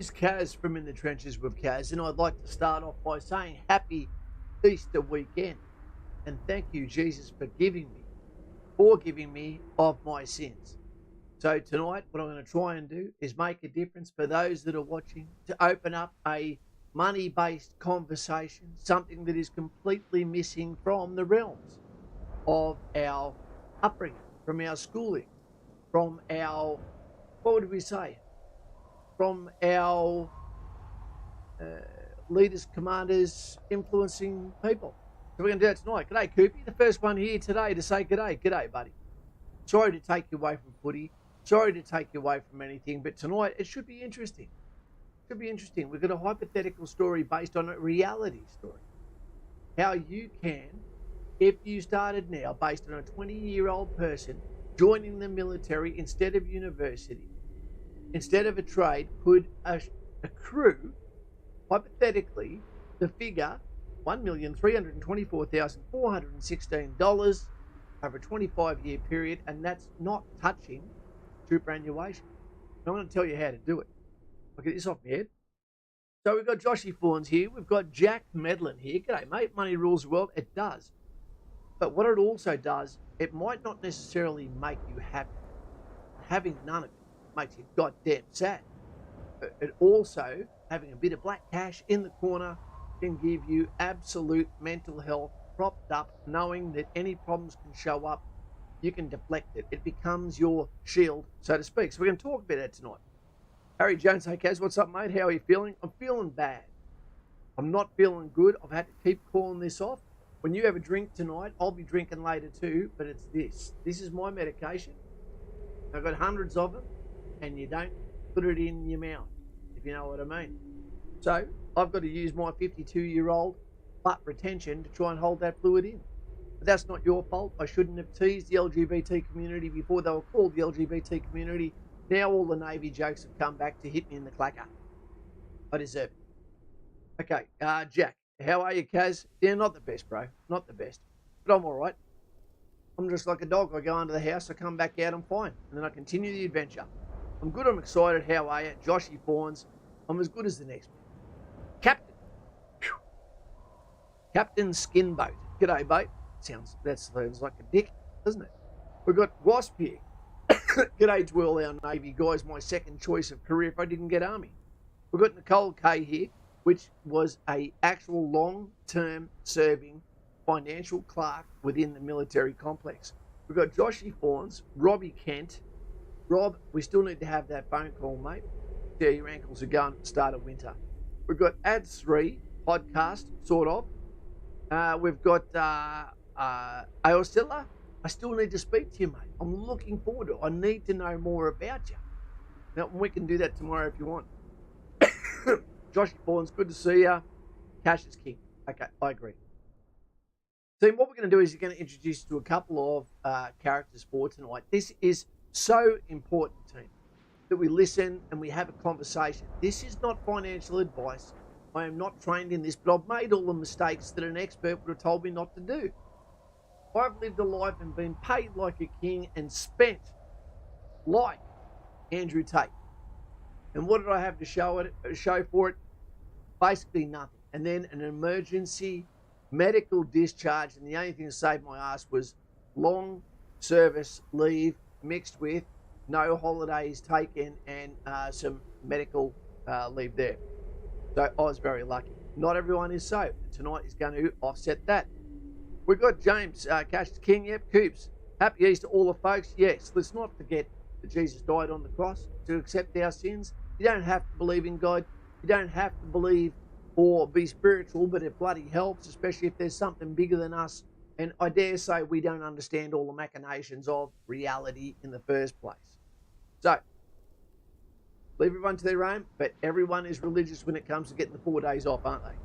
It's Kaz from In the Trenches with Kaz, and I'd like to start off by saying happy Easter weekend. And thank you, Jesus, for forgiving me of my sins. So tonight, what I'm going to try and do is make a difference for those that are watching, to open up a money-based conversation, something that is completely missing from the realms of our upbringing, from our schooling, from our, what would we say, from our uh, leaders, commanders, influencing people. So we're going to do that tonight. G'day, Koopy, the first one here today to say g'day. G'day, buddy. Sorry to take you away from footy. Sorry to take you away from anything, but tonight it should be interesting. Should be interesting. We've got a hypothetical story based on a reality story. How you can, if you started now, based on a 20-year-old person joining the military instead of university, instead of a trade, could accrue, hypothetically, the figure $1,324,416 over a 25-year period, and that's not touching superannuation. I'm going to tell you how to do it. I'll get this off my head. So we've got Joshy Fawns here. We've got Jack Medlin here. G'day, mate. Money rules the world. It does. But what it also does, it might not necessarily make you happy. Having none of it makes you goddamn sad. It also, having a bit of black cash in the corner, can give you absolute mental health propped up, knowing that any problems can show up, you can deflect it. It becomes your shield, so to speak. So we're going to talk about that tonight. Harry Jones, hey Kaz, what's up, mate? How are you feeling? I'm feeling bad. I'm not feeling good. I've had to keep calling this off. When you have a drink tonight, I'll be drinking later too, but it's this. This is my medication. I've got hundreds of them, and you don't put it in your mouth, if you know what I mean. So I've got to use my 52-year-old butt retention to try and hold that fluid in. But that's not your fault. I shouldn't have teased the LGBT community before they were called the LGBT community. Now all the Navy jokes have come back to hit me in the clacker. I deserve it. Okay, Jack, how are you, Kaz? Yeah, not the best, bro. Not the best. But I'm all right. I'm just like a dog. I go into the house, I come back out, I'm fine. And then I continue the adventure. I'm good, I'm excited. How are you? Joshy Fawns. I'm as good as the next man. Captain. Whew. Captain Skinboat. G'day, mate. That sounds like a dick, doesn't it? We've got Wasp here. G'day to all our Navy guys. My second choice of career if I didn't get Army. We've got Nicole K here, which was a actual long-term serving financial clerk within the military complex. We've got Joshy Fawns, Robbie Kent. Rob, we still need to have that phone call, mate. See how your ankles are going at the start of winter. We've got Ads 3 podcast, sort of. We've got Aosilla. I still need to speak to you, mate. I'm looking forward to it. I need to know more about you. Now, we can do that tomorrow if you want. Joshy Fawns, good to see you. Cash is king. Okay, I agree. So what we're going to do is you're going to introduce you to a couple of characters for tonight. This is so important, team, that we listen and we have a conversation. This is not financial advice. I am not trained in this, but I've made all the mistakes that an expert would have told me not to do. I've lived a life and been paid like a king and spent like Andrew Tate. And what did I have to show for it? Basically nothing. And then an emergency medical discharge, and the only thing that saved my ass was long service leave mixed with no holidays taken and some medical leave there. So I was very lucky. Not everyone is so. Tonight is going to offset that. We've got James, Cash King. Yep, Coops. Happy Easter, all the folks. Yes, let's not forget that Jesus died on the cross to accept our sins. You don't have to believe in God. You don't have to believe or be spiritual, but it bloody helps, especially if there's something bigger than us. And I dare say we don't understand all the machinations of reality in the first place. So, leave everyone to their own, but everyone is religious when it comes to getting the 4 days off, aren't they?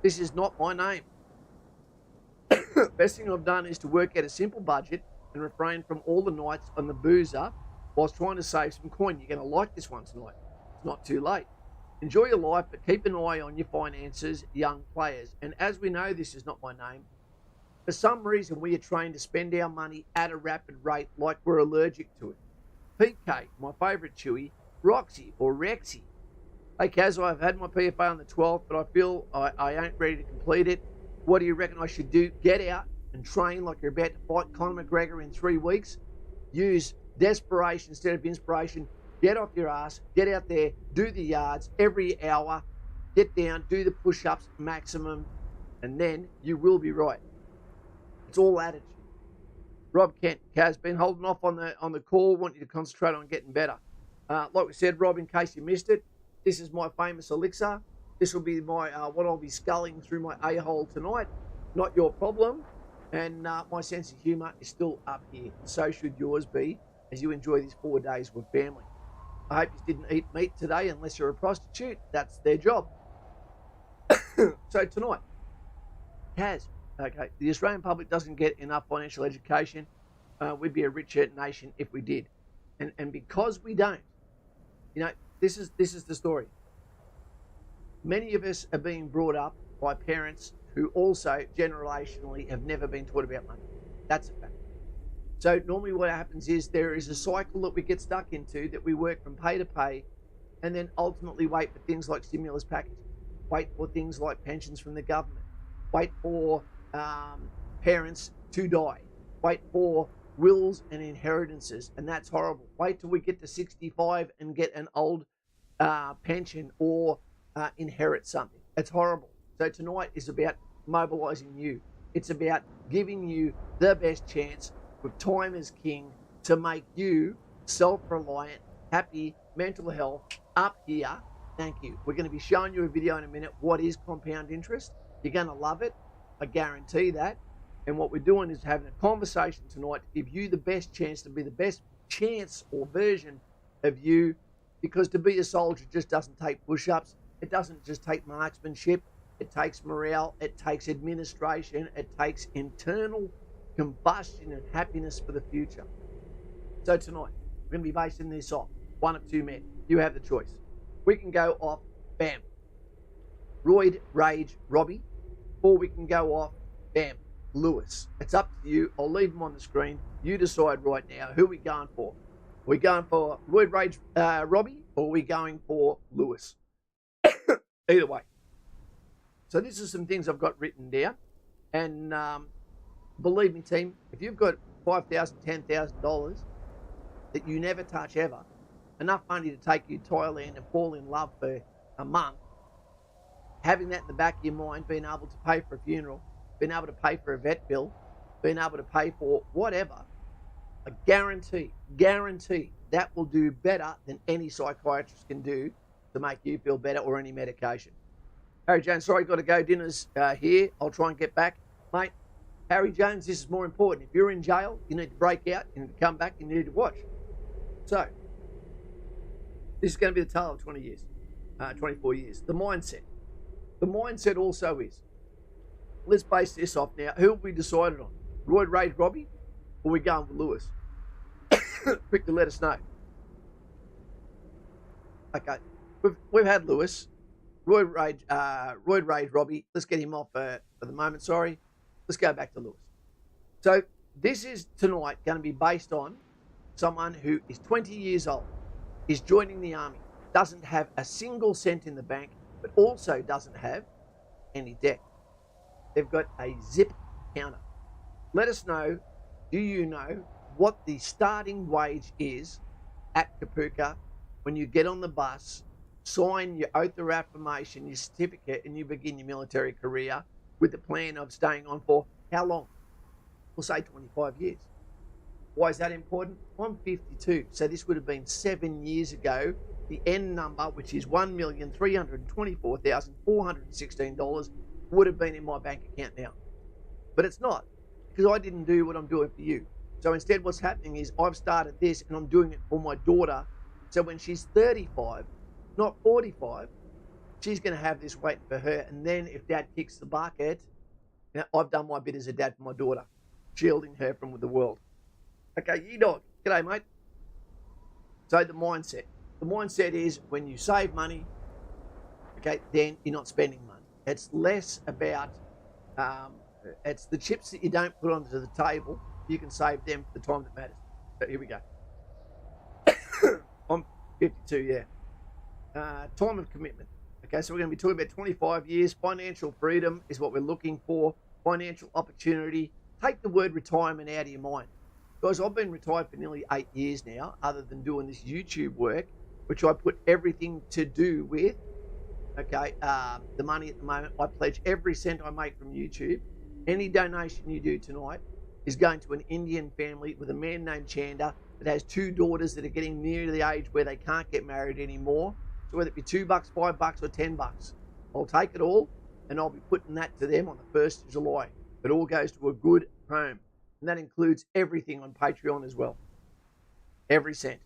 This is not my name. Best thing I've done is to work out a simple budget and refrain from all the nights on the boozer whilst trying to save some coin. You're going to like this one tonight. It's not too late. Enjoy your life, but keep an eye on your finances, young players. And as we know, this is not my name. For some reason, we are trained to spend our money at a rapid rate like we're allergic to it. PK, my favourite chewy, Roxy or Rexy. Hey, Kaz, I've had my PFA on the 12th, but I feel I ain't ready to complete it. What do you reckon I should do? Get out and train like you're about to fight Conor McGregor in 3 weeks. Use desperation instead of inspiration. Get off your ass, get out there, do the yards every hour, get down, do the push-ups maximum, and then you will be right. It's all attitude. Rob Kent, Kaz, been holding off on the call. Want you to concentrate on getting better. Like we said, Rob, in case you missed it, this is my famous elixir. This will be my what I'll be sculling through my a-hole tonight. Not your problem. And my sense of humour is still up here. And so should yours be as you enjoy these 4 days with family. I hope you didn't eat meat today unless you're a prostitute. That's their job. So tonight, Kaz, okay, the Australian public doesn't get enough financial education. We'd be a richer nation if we did. And because we don't, this is the story. Many of us are being brought up by parents who also generationally have never been taught about money. That's a fact. So normally what happens is there is a cycle that we get stuck into, that we work from pay to pay, and then ultimately wait for things like stimulus packages, wait for things like pensions from the government, wait for parents to die, wait for wills and inheritances, and that's horrible. Wait till we get to 65 and get an old pension or inherit something. It's horrible. So tonight is about mobilising you. It's about giving you the best chance with time as king to make you self-reliant, happy, mental health, up here. Thank you. We're going to be showing you a video in a minute. What is compound interest? You're going to love it. I guarantee that. And what we're doing is having a conversation tonight to give you the best chance to be the best chance or version of you, because to be a soldier just doesn't take push-ups. It doesn't just take marksmanship. It takes morale. It takes administration. It takes internal combustion and happiness for the future. So tonight, we're going to be basing this off one of two men. You have the choice. We can go off, bam, Roid Rage Robbie, or we can go off, bam, Lewis. It's up to you. I'll leave them on the screen. You decide right now who we're going for. Are we going for Roid Rage Robbie, or are we going for Lewis? Either way. So this is some things I've got written down. And believe me, team, if you've got $5,000, $10,000 that you never touch ever, enough money to take you to Thailand and fall in love for a month, having that in the back of your mind, being able to pay for a funeral, being able to pay for a vet bill, being able to pay for whatever, I guarantee that will do better than any psychiatrist can do to make you feel better, or any medication. Harry Jones, sorry, got to go. Dinner's here. I'll try and get back. Mate, Harry Jones, this is more important. If you're in jail, you need to break out, you need to come back, you need to watch. So, this is going to be the tale of 20 years, 24 years. The mindset. The mindset also is, let's base this off now. Who have we decided on? Roid Rage Robbie, or are we going with Lewis? Quickly let us know. Okay, we've had Lewis. Roid Rage Robbie. Let's get him off for the moment, sorry. Let's go back to Lewis. So this is tonight going to be based on someone who is 20 years old, is joining the army, doesn't have a single cent in the bank, but also doesn't have any debt. They've got a zip counter. Let us know, do you know what the starting wage is at Kapuka when you get on the bus, sign your oath of affirmation, your certificate, and you begin your military career with the plan of staying on for how long? We'll say 25 years. Why is that important? I'm 52, so this would have been 7 years ago. The end number, which is $1,324,416, would have been in my bank account now. But it's not, because I didn't do what I'm doing for you. So instead what's happening is I've started this and I'm doing it for my daughter. So when she's 35, not 45, she's going to have this waiting for her. And then if dad kicks the bucket, I've done my bit as a dad for my daughter, shielding her from the world. Okay, you-dog. G'day, mate. So the mindset. The mindset is when you save money, okay, then you're not spending money. It's less about, it's the chips that you don't put onto the table. You can save them for the time that matters. So here we go. I'm 52, yeah. time of commitment. Okay, so we're going to be talking about 25 years. Financial freedom is what we're looking for. Financial opportunity. Take the word retirement out of your mind. Guys, I've been retired for nearly 8 years now, other than doing this YouTube work, which I put everything to do with. Okay, the money at the moment, I pledge every cent I make from YouTube. Any donation you do tonight is going to an Indian family with a man named Chanda that has 2 daughters that are getting near to the age where they can't get married anymore. So whether it be $2, $5, or $10, I'll take it all and I'll be putting that to them on the 1st of July. It all goes to a good home. And that includes everything on Patreon as well. Every cent.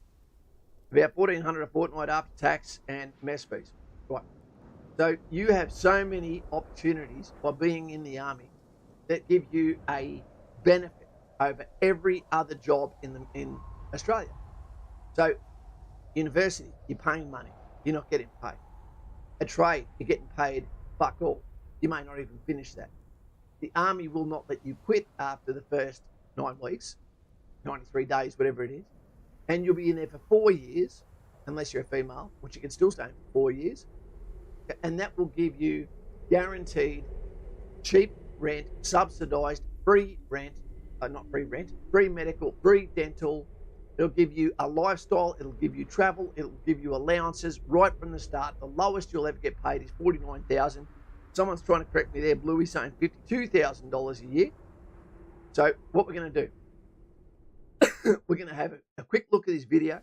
About $1,400 a fortnight after tax and mess fees. Right. So you have so many opportunities by being in the army that give you a benefit over every other job in Australia. So university, you're paying money. You're not getting paid. A trade, you're getting paid fuck all. You may not even finish that. The army will not let you quit after the first 9 weeks, 93 days, whatever it is. And you'll be in there for 4 years, unless you're a female, which you can still stay in for 4 years. And that will give you guaranteed cheap rent, subsidised, free rent, not free rent, free medical, free dental. It'll give you a lifestyle, it'll give you travel, it'll give you allowances right from the start. The lowest you'll ever get paid is $49,000. Someone's trying to correct me there, Bluey's saying $52,000 a year. So what we're going to do, we're going to have a quick look at this video,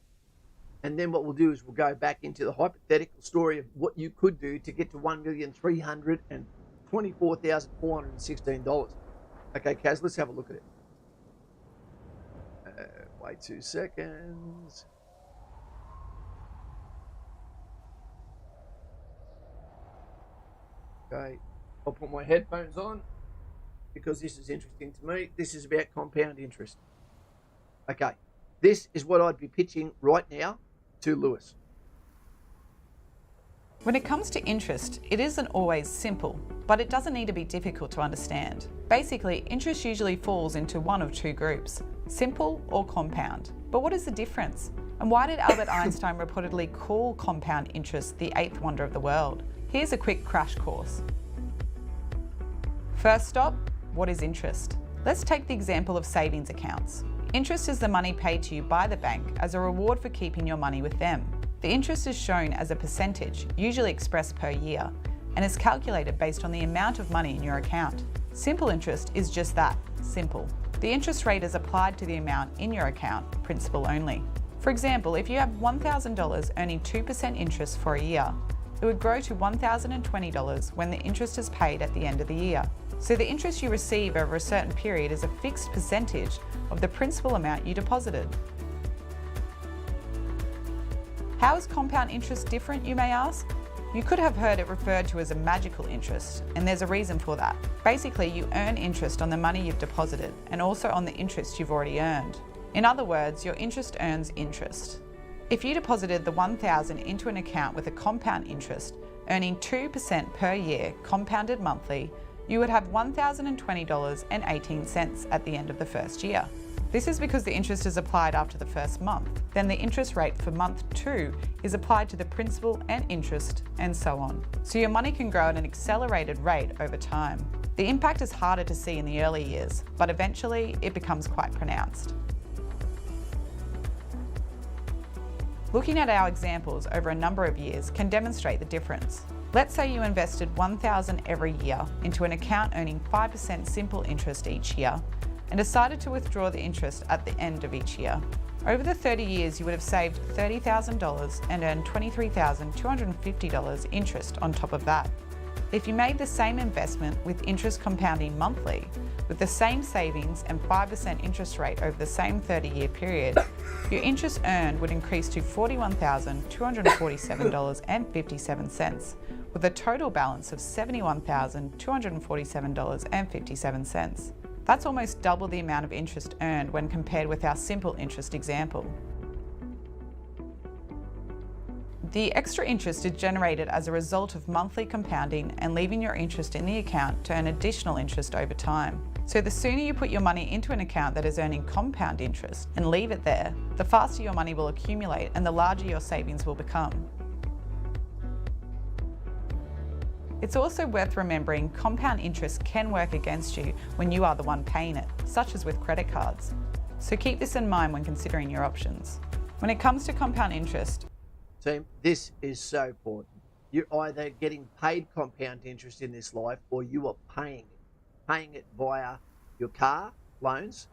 and then what we'll do is we'll go back into the hypothetical story of what you could do to get to $1,324,416. Okay, Kaz, let's have a look at it. Wait 2 seconds. Okay, I'll put my headphones on because this is interesting to me. This is about compound interest. Okay, this is what I'd be pitching right now to Lewis. When it comes to interest, it isn't always simple, but it doesn't need to be difficult to understand. Basically, interest usually falls into one of 2 groups, simple or compound. But what is the difference? And why did Albert Einstein reportedly call compound interest the 8th wonder of the world? Here's a quick crash course. First stop, what is interest? Let's take the example of savings accounts. Interest is the money paid to you by the bank as a reward for keeping your money with them. The interest is shown as a percentage, usually expressed per year, and is calculated based on the amount of money in your account. Simple interest is just that, simple. The interest rate is applied to the amount in your account, principal only. For example, if you have $1,000 earning 2% interest for a year, it would grow to $1,020 when the interest is paid at the end of the year. So the interest you receive over a certain period is a fixed percentage of the principal amount you deposited. How is compound interest different, you may ask? You could have heard it referred to as a magical interest, and there's a reason for that. Basically, you earn interest on the money you've deposited and also on the interest you've already earned. In other words, your interest earns interest. If you deposited the $1,000 into an account with a compound interest, earning 2% per year compounded monthly, you would have $1,020.18 at the end of the first year. This is because the interest is applied after the first month. Then the interest rate for month 2 is applied to the principal and interest, and so on. So your money can grow at an accelerated rate over time. The impact is harder to see in the early years, but eventually it becomes quite pronounced. Looking at our examples over a number of years can demonstrate the difference. Let's say you invested $1,000 every year into an account earning 5% simple interest each year and decided to withdraw the interest at the end of each year. Over the 30 years, you would have saved $30,000 and earned $23,250 interest on top of that. If you made the same investment with interest compounding monthly, with the same savings and 5% interest rate over the same 30-year period, your interest earned would increase to $41,247.57, with a total balance of $71,247.57. That's almost double the amount of interest earned when compared with our simple interest example. The extra interest is generated as a result of monthly compounding and leaving your interest in the account to earn additional interest over time. So the sooner you put your money into an account that is earning compound interest and leave it there, the faster your money will accumulate and the larger your savings will become. It's also worth remembering compound interest can work against you when you are the one paying it, such as with credit cards. So keep this in mind when considering your options. When it comes to compound interest, Team, this is so important. You're either getting paid compound interest in this life or you are paying it via your car loans,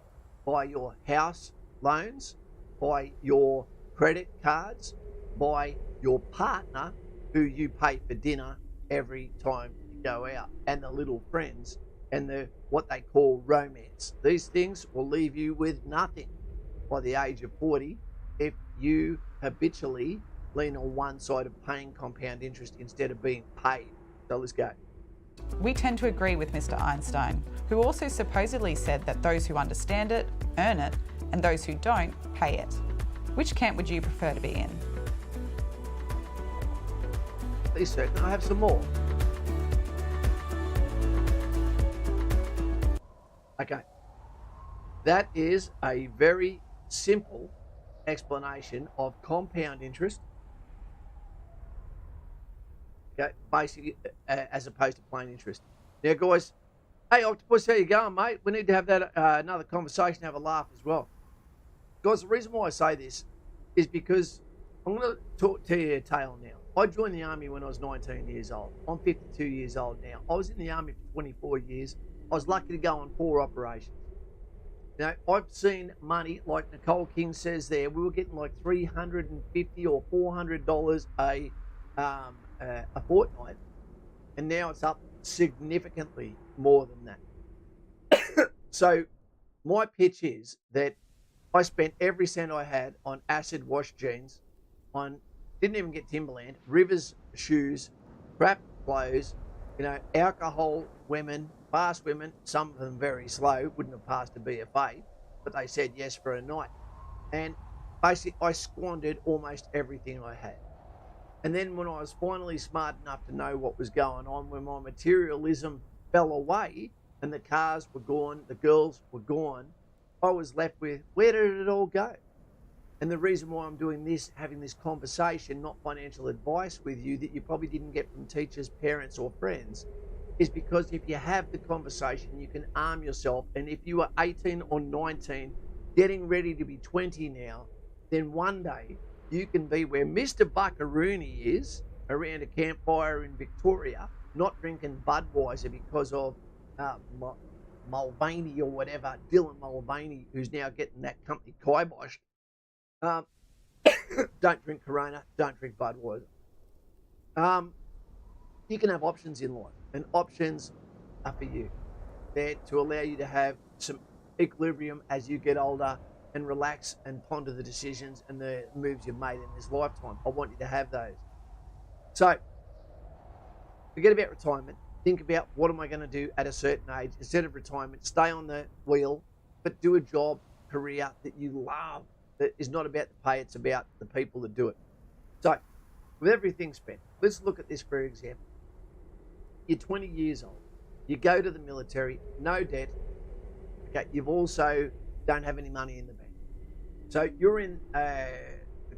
by your house loans, by your credit cards, by your partner who you pay for dinner every time you go out, and the little friends and the what they call romance. These things will leave you with nothing by the age of 40 if you habitually lean on one side of paying compound interest instead of being paid. So let's go. we tend to agree with Mr. Einstein, who also supposedly said that those who understand it, earn it, and those who don't, pay it. Which camp would you prefer to be in? Please, sir, can I have some more? Okay. That is a very simple explanation of compound interest. Okay, basically, as opposed to plain interest. Now, guys, hey, Octopus, how you going, mate? We need to have that another conversation, have a laugh as well. Guys, the reason why I say this is because I'm going to tell you a tale now. I joined the army when I was 19 years old. I'm 52 years old now. I was in the army for 24 years. I was lucky to go on 4 operations. Now, I've seen money, like Nicole King says there, we were getting like $350 or $400 a fortnight, and now it's up significantly more than that. So my pitch is that I spent every cent I had on acid wash jeans, didn't even get Timberland, Rivers shoes, crap clothes, alcohol, women, fast women, some of them very slow, wouldn't have passed a BFA, but they said yes for a night. And basically I squandered almost everything I had. And then when I was finally smart enough to know what was going on, when my materialism fell away and the cars were gone, the girls were gone, I was left with, where did it all go? And the reason why I'm doing this, having this conversation, not financial advice with you that you probably didn't get from teachers, parents, or friends, is because if you have the conversation, you can arm yourself. And if you are 18 or 19, getting ready to be 20 now, then one day you can be where Mr. Buckaroony is, around a campfire in Victoria, not drinking Budweiser because of Mulvaney or whatever, Dylan Mulvaney, who's now getting that company kiboshed. Don't drink Corona, don't drink Budweiser. You can have options in life, and options are for you. They're to allow you to have some equilibrium as you get older and relax and ponder the decisions and the moves you've made in this lifetime. I want you to have those. So, forget about retirement. Think about, what am I going to do at a certain age? Instead of retirement, stay on the wheel, but do a job, career that you love, that is not about the pay, it's about the people that do it. So, with everything spent, let's look at this for example. You're 20 years old. You go to the military, no debt. Okay, you've also don't have any money in the bank. So you're in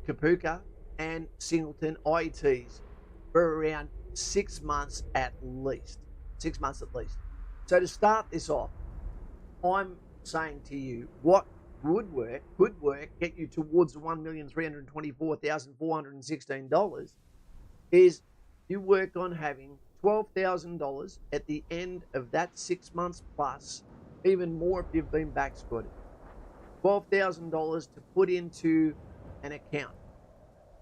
Kapuka and Singleton IETs for around 6 months at least. 6 months at least. So to start this off, I'm saying to you, what could work, get you towards the $1,324,416 is you work on having $12,000 at the end of that 6 months plus, even more if you've been back squatted. $12,000 to put into an account,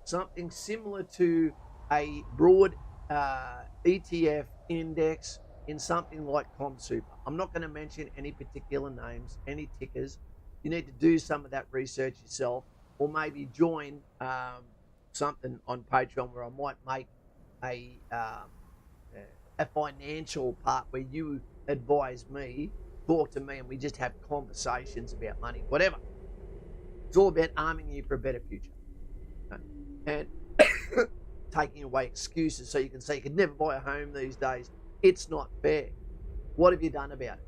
something similar to a broad ETF index in something like ComSuper. I'm not going to mention any particular names, any tickers. You need to do some of that research yourself, or maybe join something on Patreon where I might make a financial part where you advise me, talk to me, and we just have conversations about money, whatever. It's all about arming you for a better future. And taking away excuses so you can say you could never buy a home these days. It's not fair. What have you done about it?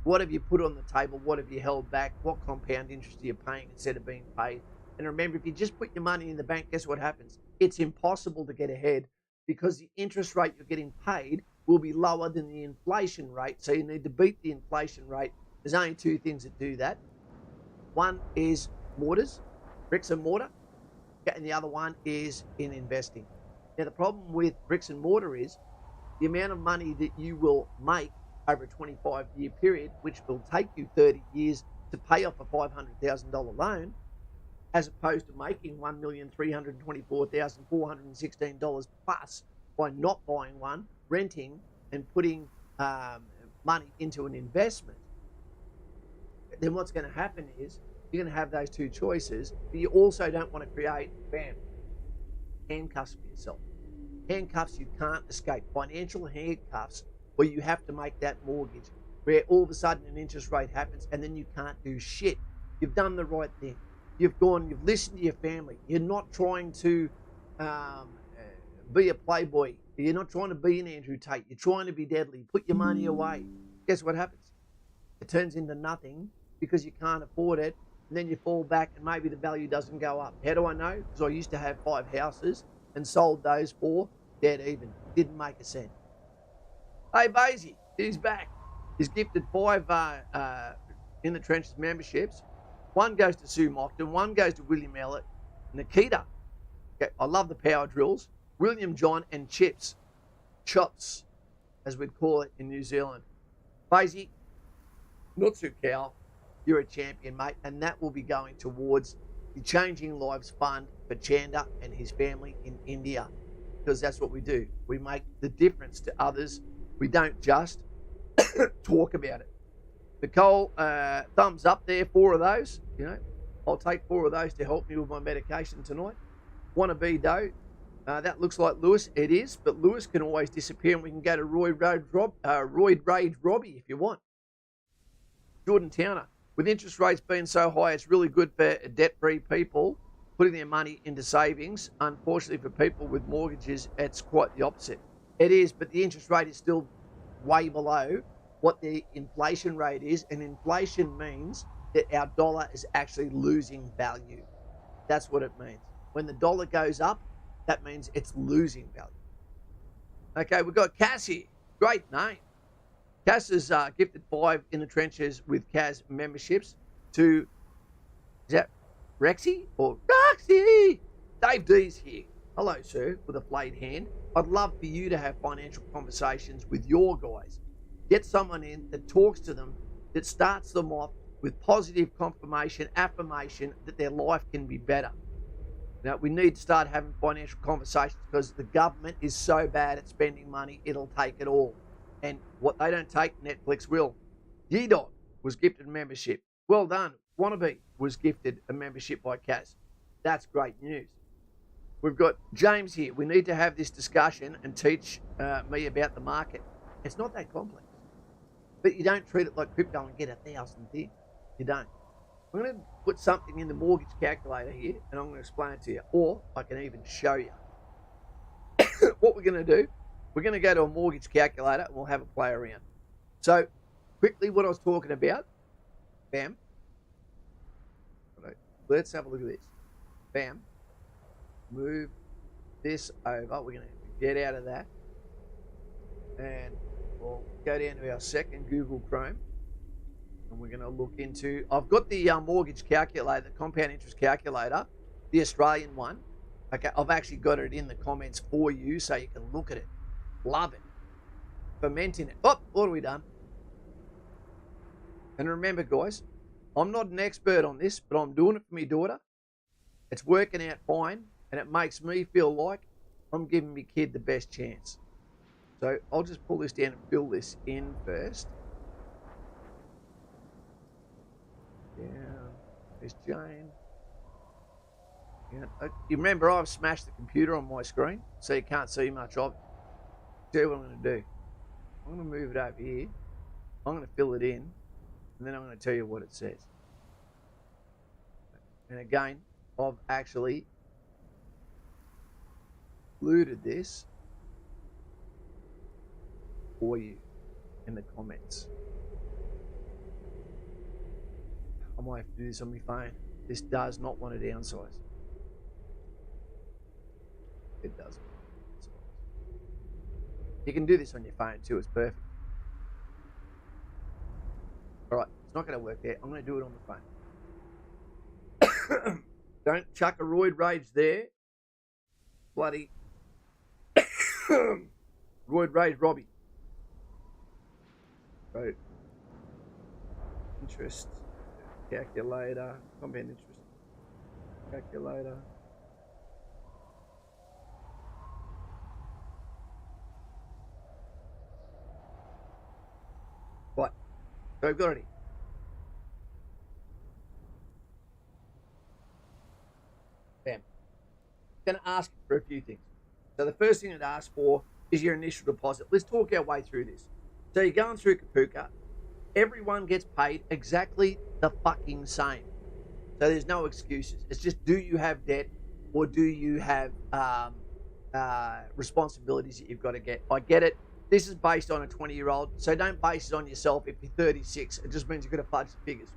What have you put on the table? What have you held back? What compound interest are you paying instead of being paid? And remember, if you just put your money in the bank, guess what happens? It's impossible to get ahead because the interest rate you're getting paid will be lower than the inflation rate. So you need to beat the inflation rate. There's only two things that do that. One is mortars, bricks and mortar, and the other one is in investing. Now, the problem with bricks and mortar is the amount of money that you will make over a 25-year period, which will take you 30 years to pay off a $500,000 loan, as opposed to making $1,324,416 plus by not buying one, renting, and putting money into an investment. Then what's going to happen is you're going to have those two choices, but you also don't want to create, handcuffs for yourself. Handcuffs you can't escape. Financial handcuffs where you have to make that mortgage, where all of a sudden an interest rate happens and then you can't do shit. You've done the right thing. You've listened to your family. You're not trying to be a playboy. You're not trying to be an Andrew Tate. You're trying to be deadly. Put your money away. Guess what happens? It turns into nothing because you can't afford it, and then you fall back and maybe the value doesn't go up. How do I know? Because I used to have 5 houses and sold those 4 dead even. Didn't make a cent. Hey, Basie, he's back. He's gifted 5 In the Trenches memberships. 1 goes to Sue Mockton, 1 goes to William Elliott, Nikita. Okay, I love the power drills. William John and Chips. Chops, as we'd call it in New Zealand. Basie, Nutsu Cow, you're a champion, mate, and that will be going towards the Changing Lives Fund for Chanda and his family in India, because that's what we do. We make the difference to others. We don't just talk about it. Nicole, thumbs up there, 4 of those. I'll take 4 of those to help me with my medication tonight. Want to be dough? That looks like Lewis. It is, but Lewis can always disappear, and we can go to Royd Rage Robbie if you want. Jordan Towner, with interest rates being so high, it's really good for debt-free people putting their money into savings. Unfortunately, for people with mortgages, it's quite the opposite. It is, but the interest rate is still way below what the inflation rate is, and inflation means that our dollar is actually losing value. That's what it means. When the dollar goes up, that means it's losing value. Okay, we've got Cass here. Great name. Cass has gifted 5 In the Trenches with Kaz memberships to, is that Rexy or Roxy? Dave D's here. Hello, sir, with a flayed hand. I'd love for you to have financial conversations with your guys. Get someone in that talks to them, that starts them off with positive confirmation, affirmation that their life can be better. Now, we need to start having financial conversations because the government is so bad at spending money, it'll take it all. And what they don't take, Netflix will. G-Dog was gifted a membership. Well done. Wannabe was gifted a membership by Kaz. That's great news. We've got James here. We need to have this discussion and teach me about the market. It's not that complex. But you don't treat it like crypto and get 1,000 things. You don't. I'm going to put something in the mortgage calculator here, and I'm going to explain it to you. Or I can even show you. What we're going to do, we're going to go to a mortgage calculator, and we'll have a play around. So, quickly, what I was talking about. Bam. Let's have a look at this. Bam. Move this over. We're going to get out of that. And we'll go down to our second Google Chrome. And we're going to look into, I've got the mortgage calculator, the compound interest calculator, the Australian one. Okay, I've actually got it in the comments for you so you can look at it. Love it. Fermenting it. Oh, what have we done? And remember, guys, I'm not an expert on this, but I'm doing it for my daughter. It's working out fine, and it makes me feel like I'm giving my kid the best chance. So I'll just pull this down and fill this in first. Yeah, there's Jane. Yeah. You remember I've smashed the computer on my screen, so you can't see much of it. See what I'm going to do. I'm going to move it over here. I'm going to fill it in, and then I'm going to tell you what it says. And again, I've actually included this for you in the comments. I might have to do this on my phone. This does not want to downsize. It doesn't. You can do this on your phone too. It's perfect. All right, it's not going to work there. I'm going to do it on the phone. Don't chuck a roid rage there. Bloody roid rage Robbie. Right. Interest calculator, compound interest calculator. Right, so we've got it here. Bam. It's going to ask for a few things. So the first thing it asks for is your initial deposit. Let's talk our way through this. So you're going through Kapuka. Everyone gets paid exactly the fucking same. So there's no excuses. It's just, do you have debt or do you have responsibilities that you've got to get? I get it. This is based on a 20-year-old, so don't base it on yourself if you're 36. It just means you've got to fudge the figures.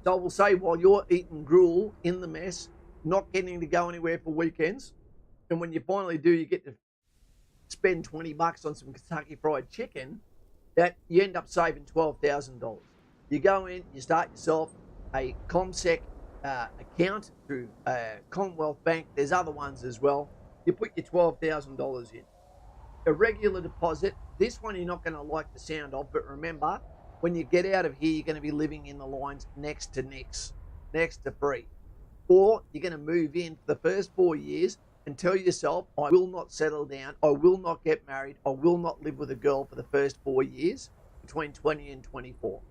So I will say, while you're eating gruel in the mess, not getting to go anywhere for weekends, and when you finally do, you get to spend $20 on some Kentucky Fried Chicken, that you end up saving $12,000. You go in, you start yourself a ComSec account through Commonwealth Bank. There's other ones as well. You put your $12,000 in. A regular deposit, this one you're not going to like the sound of, but remember, when you get out of here, you're going to be living in the lines next to free. Or you're going to move in for the first 4 years and tell yourself, I will not settle down, I will not get married, I will not live with a girl for the first 4 years, between 20 and 24.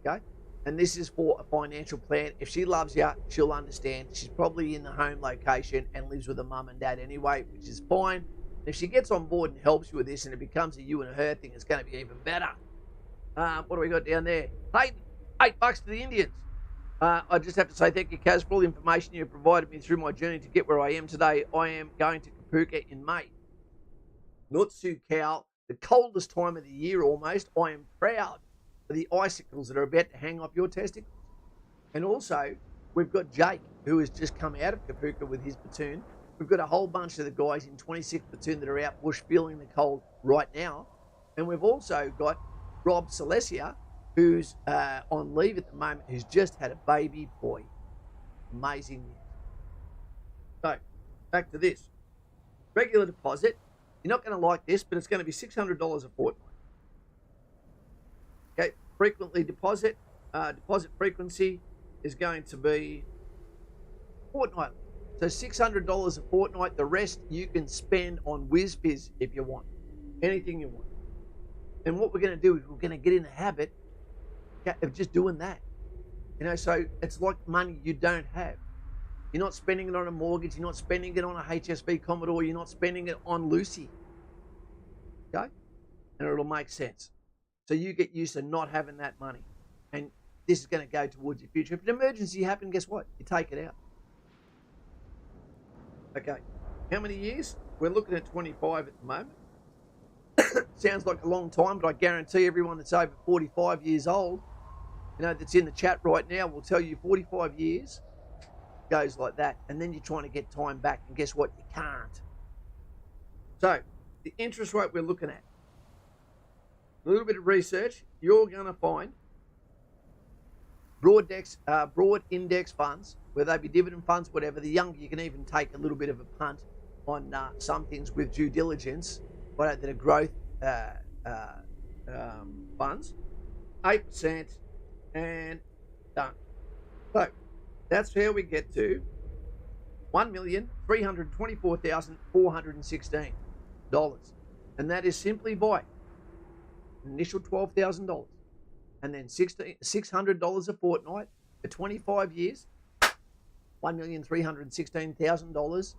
Okay? And this is for a financial plan. If she loves you, she'll understand. She's probably in the home location and lives with her mum and dad anyway, which is fine. If she gets on board and helps you with this and it becomes a you and her thing, it's going to be even better. What do we got down there? Hey, $8 to the Indians. I just have to say thank you, Kaz, for all the information you provided me through my journey to get where I am today. I am going to Kapuka in May. Nutsu Cow, the coldest time of the year almost. I am proud of the icicles that are about to hang off your testicles. And also, we've got Jake, who has just come out of Kapuka with his platoon. We've got a whole bunch of the guys in 26th platoon that are out bush feeling the cold right now. And we've also got Rob Celestia, who's on leave at the moment, who's just had a baby boy. Amazing news. So, back to this. Regular deposit. You're not going to like this, but it's going to be $600 a fortnight. Okay, frequently deposit frequency is going to be fortnightly. So $600 a fortnight. The rest you can spend on WizPiz if you want. Anything you want. And what we're going to do is we're going to get in a habit of just doing that. You know, so it's like money you don't have. You're not spending it on a mortgage. You're not spending it on a HSV Commodore. You're not spending it on Lucy. Okay? And it'll make sense. So you get used to not having that money. And this is going to go towards your future. If an emergency happens, guess what? You take it out. Okay. How many years? We're looking at 25 at the moment. Sounds like a long time, but I guarantee everyone that's over 45 years old, you know, that's in the chat right now will tell you 45 years goes like that. And then you're trying to get time back, and guess what? You can't. So the interest rate we're looking at, a little bit of research, you're going to find broad index funds, whether they be dividend funds, whatever. The younger, you can even take a little bit of a punt on some things with due diligence, that are growth funds, 8%, and done. So that's how we get to $1,324,416, and that is simply by an initial $12,000 and then $600 a fortnight for 25 years, $1,316,000,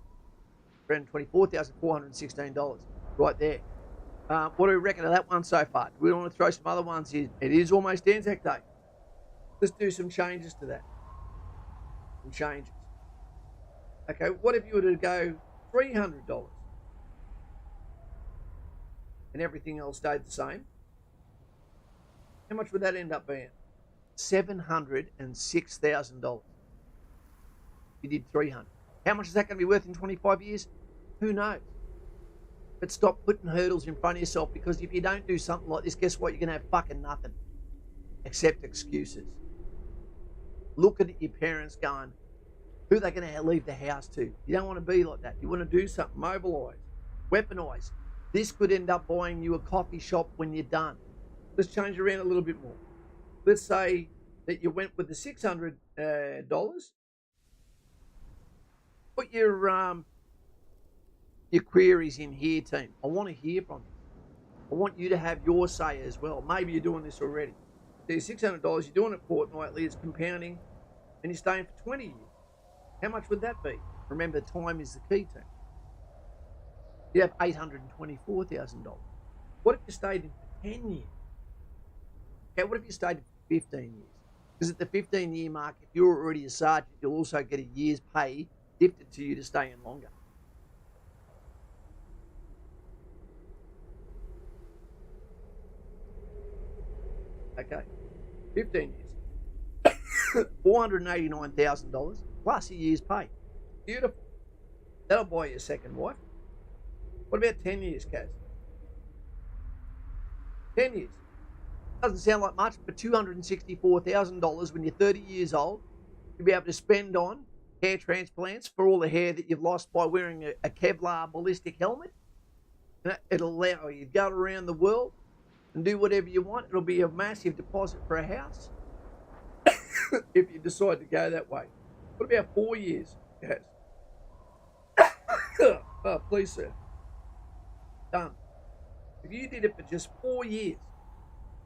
$324,416 right there. What do we reckon of that one so far? Do we want to throw some other ones in? It is almost Anzac Day. Let's do some changes to that. Some changes. Okay, what if you were to go $300 and everything else stayed the same? How much would that end up being? $706,000. You did 300. How much is that going to be worth in 25 years? Who knows? But stop putting hurdles in front of yourself, because if you don't do something like this, guess what? You're going to have fucking nothing except excuses. Looking at your parents going, who are they going to leave the house to? You don't want to be like that. You want to do something, mobilise, weaponise. This could end up buying you a coffee shop when you're done. Let's change around a little bit more. Let's say that you went with the $600. Put your queries in here, team. I want to hear from you. I want you to have your say as well. Maybe you're doing this already. So your $600, you're doing it fortnightly, it's compounding, and you're staying for 20 years. How much would that be? Remember, time is the key, team. You have $824,000. What if you stayed in for 10 years? Okay, what if you stayed in for 15 years? Because at the 15-year mark, if you're already a sergeant, you'll also get a year's pay gifted to you to stay in longer. Okay, 15 years. $489,000 plus a year's pay. Beautiful. That'll buy you a second wife. What about 10 years, Kaz? 10 years. Doesn't sound like much, but $264,000 when you're 30 years old, you'll be able to spend on hair transplants for all the hair that you've lost by wearing a Kevlar ballistic helmet. It'll allow you to go around the world and do whatever you want. It'll be a massive deposit for a house if you decide to go that way. What about 4 years, Kaz? Oh, please, sir. Done. If you did it for just 4 years,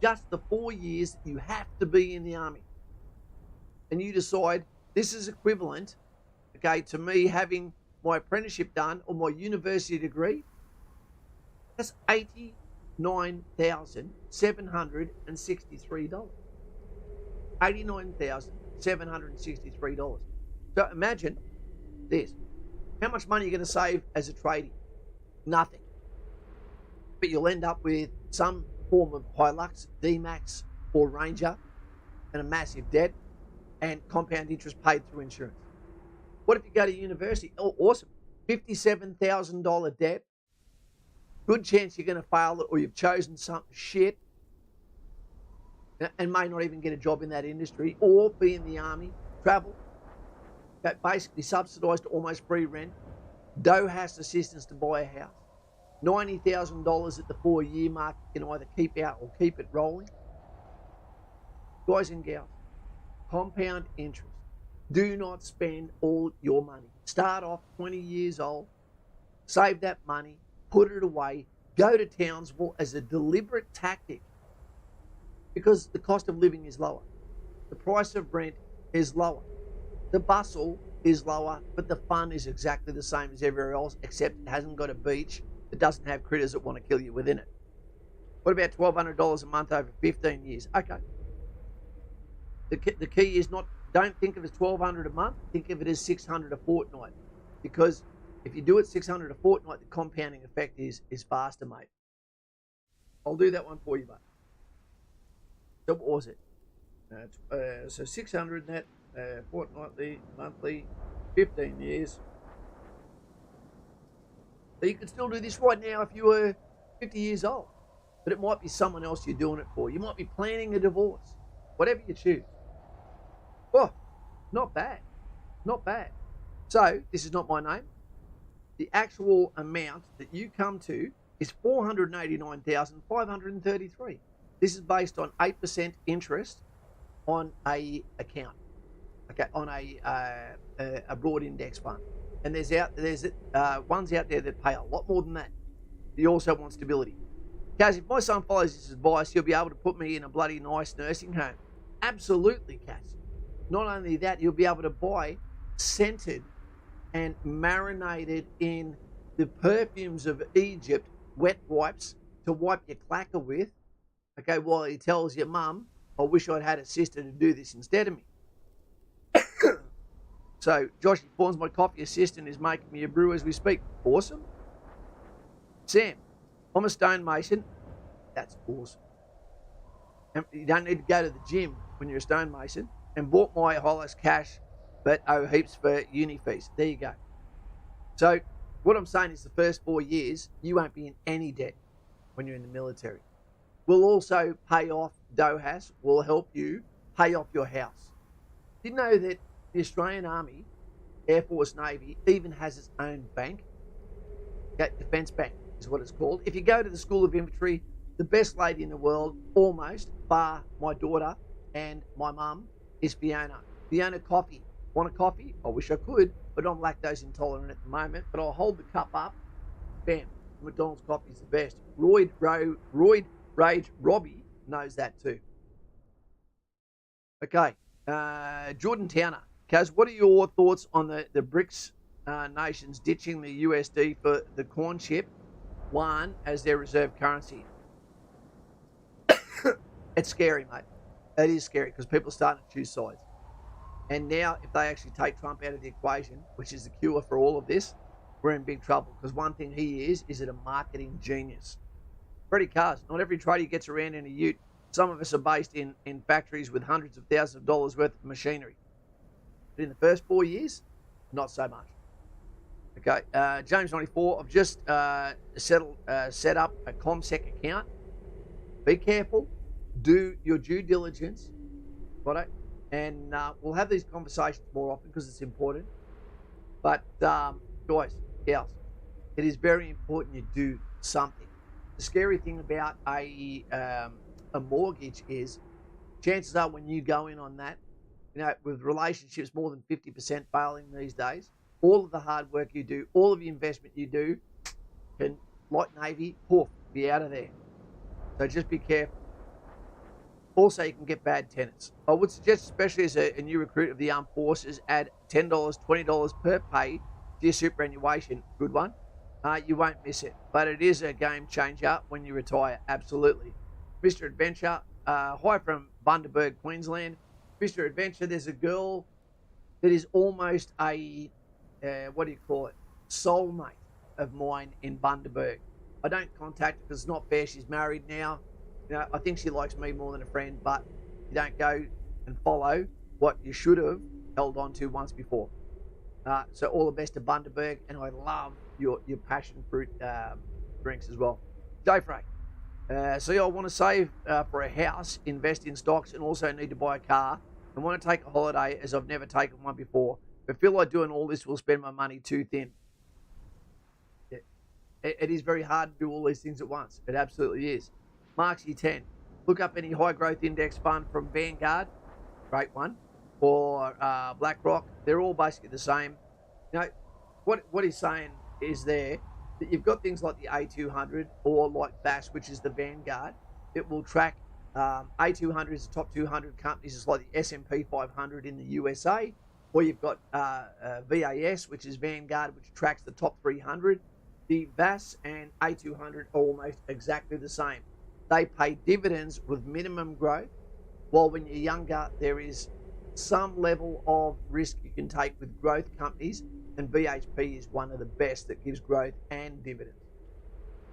just the 4 years you have to be in the army, and you decide this is equivalent, okay, to me having my apprenticeship done or my university degree, that's $89,763. $89,763. So imagine this. How much money are you going to save as a tradie? Nothing. But you'll end up with some form of Hilux, D-Max, or Ranger, and a massive debt, and compound interest paid through insurance. What if you go to university? Oh, awesome. $57,000 debt. Good chance you're going to fail it, or you've chosen something shit and may not even get a job in that industry, or be in the army, travel, basically subsidised to almost free rent, DOHAS assistance to buy a house. $90,000 at the 4-year mark, you can either keep out or keep it rolling. Guys and gals, compound interest. Do not spend all your money. Start off 20 years old, save that money, put it away, go to Townsville as a deliberate tactic, because the cost of living is lower. The price of rent is lower. The bustle is lower, but the fun is exactly the same as everywhere else, except it hasn't got a beach that doesn't have critters that want to kill you within it. What about $1,200 a month over 15 years? Okay. The key is don't think of it as $1,200 a month, think of it as $600 a fortnight. Because if you do it $600 a fortnight, the compounding effect is faster, mate. I'll do that one for you, mate. So what was it? So 600 net, fortnightly, monthly, 15 years. So you could still do this right now if you were 50 years old. But it might be someone else you're doing it for. You might be planning a divorce. Whatever you choose. Oh, not bad. Not bad. So, this is not my name. The actual amount that you come to is $489,533. This is based on 8% interest on a account, okay, on a broad index fund. And there's ones out there that pay a lot more than that. You also want stability. Kaz, if my son follows this advice, he'll be able to put me in a bloody nice nursing home. Absolutely, Kaz. Not only that, you'll be able to buy scented and marinated in the perfumes of Egypt wet wipes to wipe your clacker with, okay, while he tells your mum, I wish I'd had a sister to do this instead of me. So, Joshy Fawns, my coffee assistant, is making me a brew as we speak. Awesome. Sam, I'm a stonemason. That's awesome. And you don't need to go to the gym when you're a stonemason. And bought my Hilux cash, but heaps for uni fees. There you go. So, What I'm saying is the first 4 years, you won't be in any debt when you're in the military. We'll also pay off DOHAS, will help you pay off your house. Did you know that the Australian Army, Air Force, Navy even has its own bank? Defence Bank is what it's called. If you go to the School of Infantry, the best lady in the world, almost, bar my daughter and my mum, is Fiona. Fiona Coffee. Want a coffee? I wish I could, but I'm lactose intolerant at the moment. But I'll hold the cup up. Bam. McDonald's coffee is the best. Royd Rage Robbie knows that too. Okay. Jordan Towner. Kaz, what are your thoughts on the BRICS nations ditching the USD for the corn chip yuan as their reserve currency? It's scary, mate. It is scary because people are starting to choose sides. And now, if they actually take Trump out of the equation, which is the cure for all of this, we're in big trouble. Because one thing he is it a marketing genius. Freddie Cars, not every tradie gets around in a ute. Some of us are based in factories with hundreds of thousands of dollars worth of machinery. But in the first 4 years, not so much. Okay, James 94, I've just set up a ComSec account. Be careful. Do your due diligence. Got it? And we'll have these conversations more often because it's important. But guys, gals, it is very important you do something. The scary thing about a mortgage is chances are when you go in on that, with relationships more than 50% failing these days, all of the hard work you do, all of the investment you do can, like Navy, poof, be out of there. So just be careful. Also, you can get bad tenants. I would suggest, especially as a new recruit of the armed forces, add $10, $20 per pay to your superannuation. Good one. You won't miss it. But it is a game changer when you retire, absolutely. Mr. Adventure, hi from Bundaberg, Queensland. Mr. Adventure, there's a girl that is almost a, soulmate of mine in Bundaberg. I don't contact her because it's not fair. She's married now. I think she likes me more than a friend, but you don't go and follow what you should have held on to once before. So all the best to Bundaberg, and I love your passion fruit drinks as well. Joe Frey. So I want to save for a house, invest in stocks, and also need to buy a car, and want to take a holiday as I've never taken one before. But feel like doing all this will spend my money too thin. It is very hard to do all these things at once. It absolutely is. Marksy 10. Look up any high growth index fund from Vanguard, great one, or BlackRock. They're all basically the same. What he's saying is there that you've got things like the A200 or like BAS, which is the Vanguard. It will track A200 is the top 200 companies. It's like the S&P 500 in the USA. Or you've got VAS, which is Vanguard, which tracks the top 300. The VAS and A200 are almost exactly the same. They pay dividends with minimum growth, while when you're younger, there is some level of risk you can take with growth companies, and BHP is one of the best that gives growth and dividends.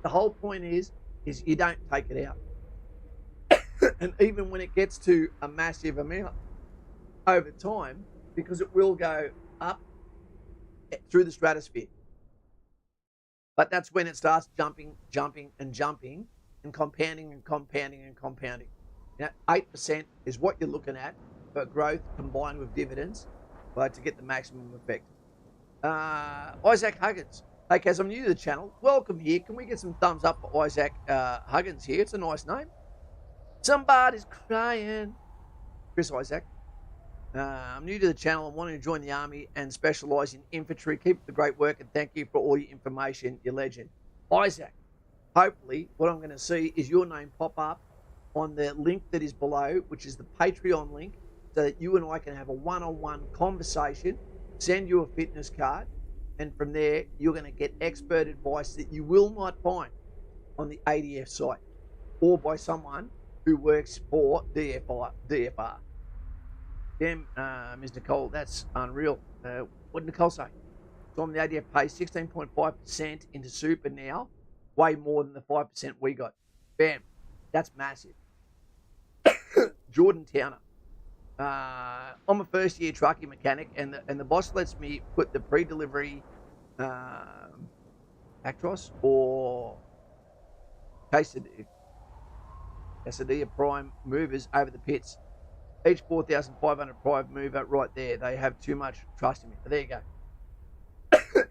The whole point is you don't take it out. And even when it gets to a massive amount over time, because it will go up through the stratosphere. But that's when it starts jumping, and compounding and compounding and compounding. 8% is what you're looking at for growth combined with dividends, to get the maximum effect. Isaac Huggins. Hey, Kaz, I'm new to the channel. Welcome here. Can we get some thumbs up for Isaac Huggins here? It's a nice name. Somebody's crying. Chris Isaac. I'm new to the channel and wanting to join the army and specialise in infantry. Keep up the great work and thank you for all your information, you legend. Isaac, hopefully what I'm going to see is your name pop up on the link that is below, which is the Patreon link, so that you and I can have a one-on-one conversation, send you a fitness card, and from there you're going to get expert advice that you will not find on the ADF site or by someone who works for DFR. Damn, Ms. Nicole, that's unreal. What did Nicole say? So the ADF pays 16.5% into super now, way more than the 5% we got. Bam, that's massive. Jordan Towner. I'm a first-year trucking mechanic, and the boss lets me put the pre-delivery Actros or Quesadilla Prime movers over the pits. Each 4,500 Prime mover right there. They have too much trust in me. There you go.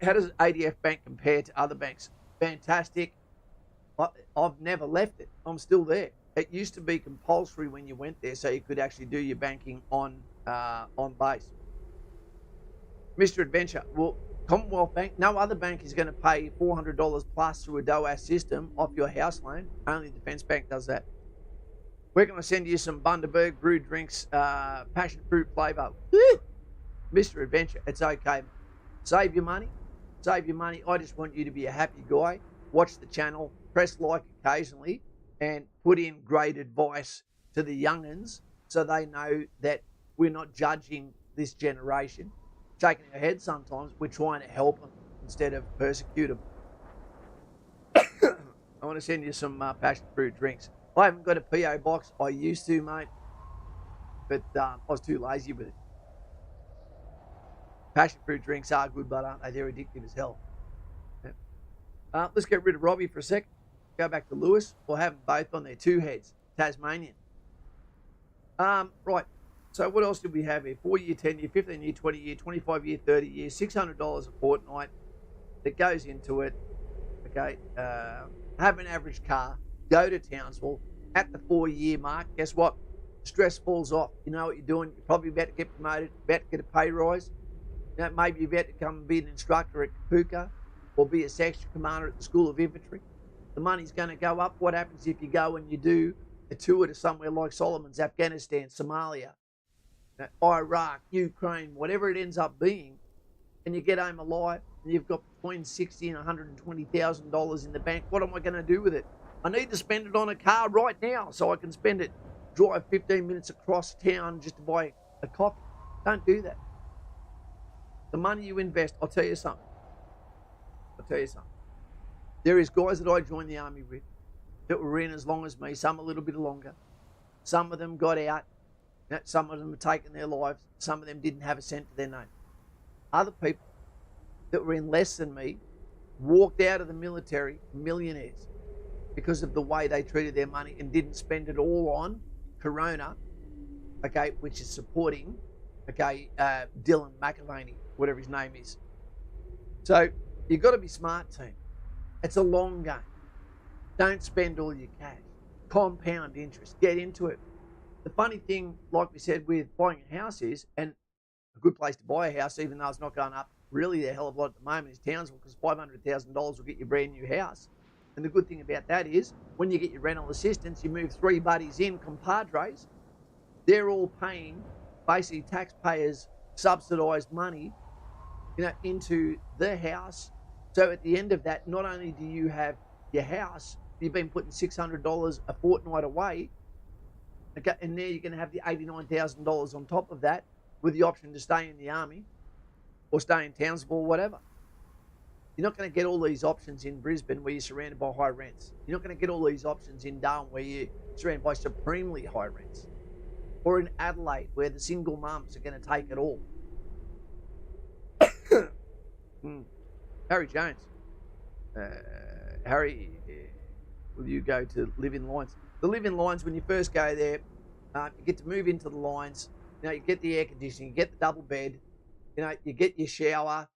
How does ADF Bank compare to other banks? Fantastic. I've never left it. I'm still there. It used to be compulsory when you went there, so you could actually do your banking on base. Mr. Adventure, well, Commonwealth Bank, no other bank is going to pay $400 plus through a DOAS system off your house loan. Only Defence Bank does that. We're going to send you some Bundaberg brewed drinks, passion fruit flavour. Mr. Adventure, it's okay. Save your money. Save your money. I just want you to be a happy guy. Watch the channel, press like occasionally, and put in great advice to the young'uns so they know that we're not judging this generation, shaking our heads sometimes. We're trying to help them instead of persecute them. I want to send you some passion fruit drinks. I haven't got a PO box. I used to, mate, but I was too lazy with it. Passion fruit drinks are good, but aren't they? They're addictive as hell. Yeah. Let's get rid of Robbie for a sec. Go back to Lewis. We'll have them both on their two heads. Tasmanian. Right. So what else did we have here? 4-year, 10-year, 15-year, 20-year, 25-year, 30-year, $600 a fortnight that goes into it. Okay. Have an average car. Go to Townsville. At the 4-year mark, guess what? Stress falls off. You know what you're doing. You're probably about to get promoted, about to get a pay rise. You know, maybe you're about to come and be an instructor at Kapuka or be a section commander at the School of Infantry. The money's going to go up. What happens if you go and you do a tour to somewhere like Solomon's, Afghanistan, Somalia, Iraq, Ukraine, whatever it ends up being, and you get home alive and you've got between $60,000 and $120,000 in the bank? What am I going to do with it? I need to spend it on a car right now so I can spend it, drive 15 minutes across town just to buy a coffee. Don't do that. The money you invest, I'll tell you something. There is guys that I joined the army with that were in as long as me, some a little bit longer. Some of them got out. Some of them have taken their lives. Some of them didn't have a cent to their name. Other people that were in less than me walked out of the military millionaires because of the way they treated their money and didn't spend it all on Corona, okay, which is supporting, okay, Dylan McAvaney, whatever his name is. So you've got to be smart, team. It's a long game. Don't spend all your cash. Compound interest. Get into it. The funny thing, like we said, with buying a house is, and a good place to buy a house, even though it's not going up really a hell of a lot at the moment, is Townsville, because $500,000 will get you a brand new house. And the good thing about that is, when you get your rental assistance, you move 3 buddies in, compadres. They're all paying basically taxpayers' subsidised money, into the house. So at the end of that, not only do you have your house, you've been putting $600 a fortnight away, okay, and now you're going to have the $89,000 on top of that, with the option to stay in the army or stay in Townsville or whatever. You're not going to get all these options in Brisbane where you're surrounded by high rents. You're not going to get all these options in Darwin where you're surrounded by supremely high rents. Or in Adelaide where the single mums are going to take it all. Harry Jones. Harry, will you go to live-in lines? The live-in lines, when you first go there, you get to move into the lines. You get the air conditioning, you get the double bed, you get your shower,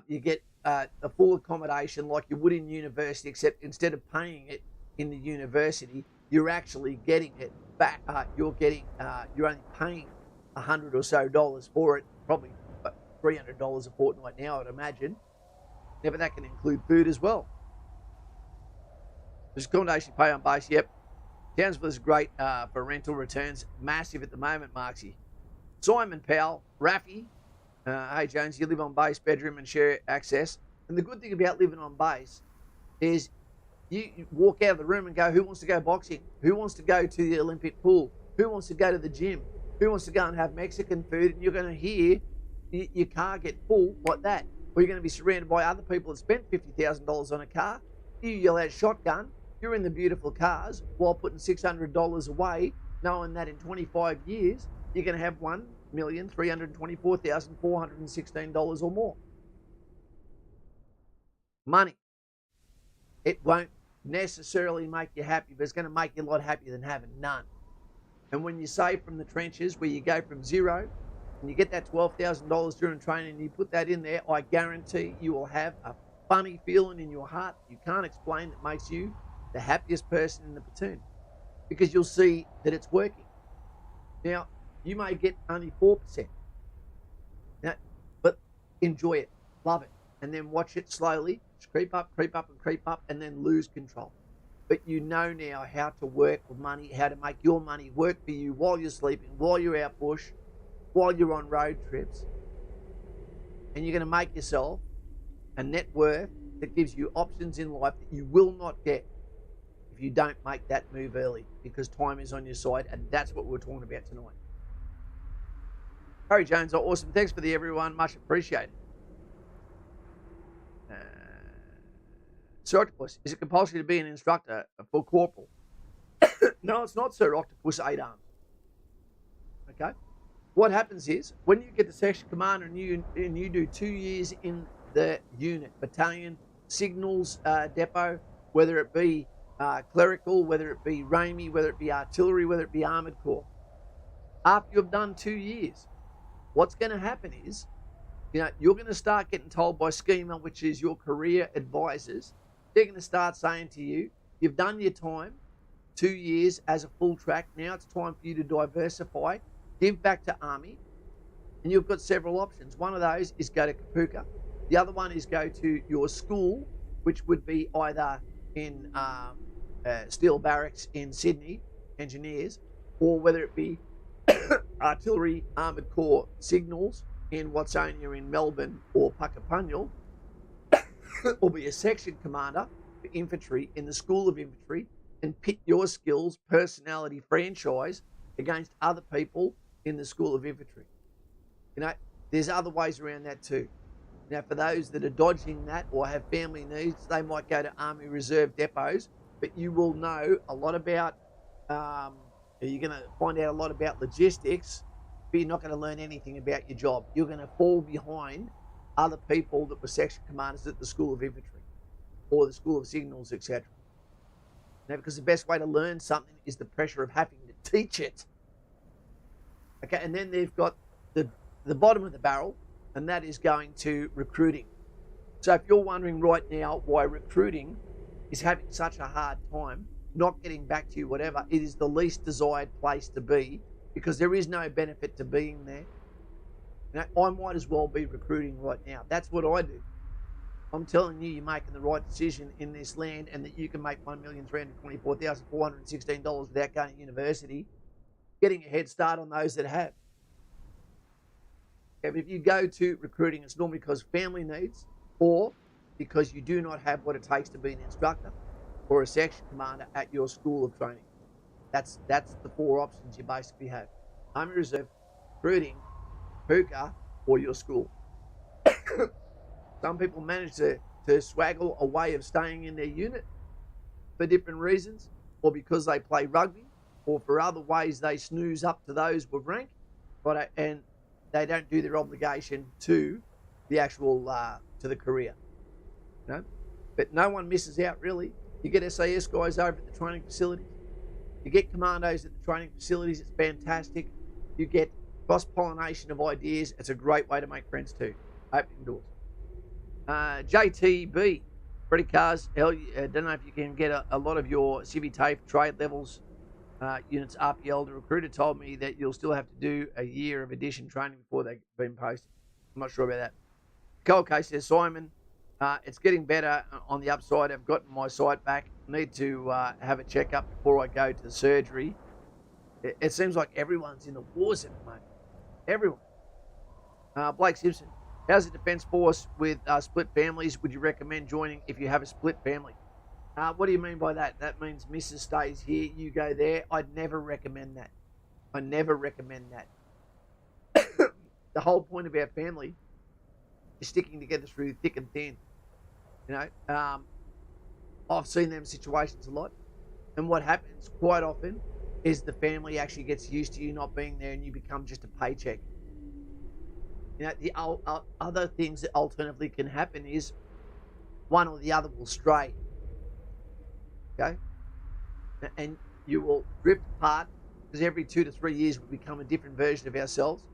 you get a full accommodation like you would in university, except instead of paying it in the university, you're actually getting it back. You're only paying $100 or so for it, probably $300 a fortnight now, I'd imagine. Yeah, but that can include food as well. There's accommodation pay on base, yep. Townsville is great for rental returns. Massive at the moment, Marksy. Simon Powell, Raffy. Hey, Jones, you live on base, bedroom and share access. And the good thing about living on base is you walk out of the room and go, who wants to go boxing? Who wants to go to the Olympic pool? Who wants to go to the gym? Who wants to go and have Mexican food? And you're going to hear your car get full like that. Or you're going to be surrounded by other people that spent $50,000 on a car. You yell out shotgun. You're in the beautiful cars while putting $600 away, knowing that in 25 years, you're going to have $1,324,416 or more. Money. It won't necessarily make you happy, but it's going to make you a lot happier than having none. And when you save from the trenches, where you go from zero and you get that $12,000 during training and you put that in there, I guarantee you will have a funny feeling in your heart you can't explain that makes you the happiest person in the platoon, because you'll see that it's working. Now, you may get only 4%, but enjoy it, love it, and then watch it slowly creep up, and then lose control. But you know now how to work with money, how to make your money work for you while you're sleeping, while you're out bush, while you're on road trips. And you're going to make yourself a net worth that gives you options in life that you will not get if you don't make that move early, because time is on your side, and that's what we're talking about tonight. Harry Jones, awesome. Thanks for the everyone. Much appreciated. Sir Octopus, is it compulsory to be an instructor for corporal? No, it's not, Sir Octopus 8 arms. Okay? What happens is, when you get the section commander and you do 2 years in the unit, battalion, signals depot, whether it be clerical, whether it be RAMI, whether it be artillery, whether it be armoured corps, after you've done 2 years, what's going to happen is, you're going to start getting told by schema, which is your career advisors. They're going to start saying to you, you've done your time, 2 years as a full track. Now it's time for you to diversify, give back to Army. And you've got several options. One of those is go to Kapuka. The other one is go to your school, which would be either in Steel Barracks in Sydney, engineers, or whether it be artillery, armoured corps, signals in Watsonia in Melbourne or Puckapunyal, or be a section commander for infantry in the School of Infantry and pit your skills, personality, franchise against other people in the School of Infantry. There's other ways around that too. Now, for those that are dodging that or have family needs, they might go to Army Reserve depots, but you will know a lot about, you're going to find out a lot about logistics, but you're not going to learn anything about your job. You're going to fall behind other people that were section commanders at the School of Infantry or the School of Signals, etc. Now, because the best way to learn something is the pressure of having to teach it. Okay, and then they've got the bottom of the barrel, and that is going to recruiting. So if you're wondering right now why recruiting is having such a hard time, not getting back to you, whatever, it is the least desired place to be, because there is no benefit to being there. I might as well be recruiting right now. That's what I do. I'm telling you, you're making the right decision in this land, and that you can make $1,324,416 without going to university, getting a head start on those that have. If you go to recruiting, it's normally because family needs, or because you do not have what it takes to be an instructor or a section commander at your school of training. That's the 4 options you basically have: Army Reserve, recruiting, Puka, or your school. Some people manage to swaggle a way of staying in their unit for different reasons, or because they play rugby, or for other ways they snooze up to those with rank, but and they don't do their obligation to the actual to the career. But no one misses out, really. You get SAS guys over at the training facilities. You get commandos at the training facilities. It's fantastic. You get cross-pollination of ideas. It's a great way to make friends too. Opening doors. JTB, Freddie Cars, I don't know if you can get a lot of your Civi TAFE trade levels units RPL. The recruiter told me that you'll still have to do a year of addition training before they've been posted. I'm not sure about that. Cold Case says, Simon, it's getting better on the upside. I've gotten my sight back. Need to have a checkup before I go to the surgery. It seems like everyone's in the wars at the moment. Everyone. Blake Simpson, how's the Defence Force with split families? Would you recommend joining if you have a split family? What do you mean by that? That means Mrs. stays here, you go there. I'd never recommend that. I never recommend that. The whole point of our family is sticking together through thick and thin. I've seen them situations a lot. And what happens quite often is the family actually gets used to you not being there and you become just a paycheck. The other things that alternatively can happen is one or the other will stray. okay? And you will drift apart because every 2 to 3 years we become a different version of ourselves.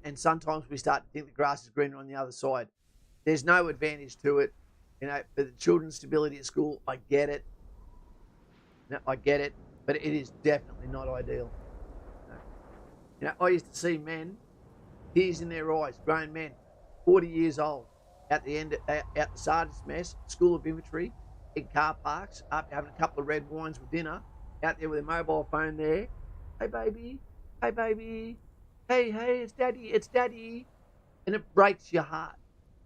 And sometimes we start to think the grass is greener on the other side. There's no advantage to it. For the children's stability at school, I get it. I get it, but it is definitely not ideal. I used to see men, tears in their eyes, grown men, 40 years old, at the sergeant's mess, School of Infantry, in car parks, after having a couple of red wines with dinner, out there with a mobile phone there. Hey, baby. Hey, baby. Hey, it's daddy. And it breaks your heart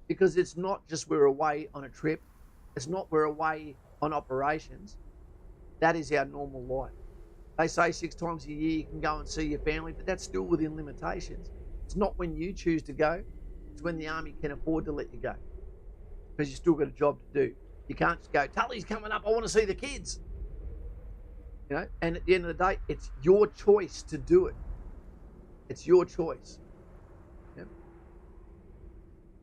because it's not just we're away on a trip. It's not we're away on operations. That is our normal life. They say 6 times a year you can go and see your family, but that's still within limitations. It's not when you choose to go. It's when the army can afford to let you go because you've still got a job to do. You can't just go, Tully's coming up, I want to see the kids. And at the end of the day, it's your choice to do it. It's your choice.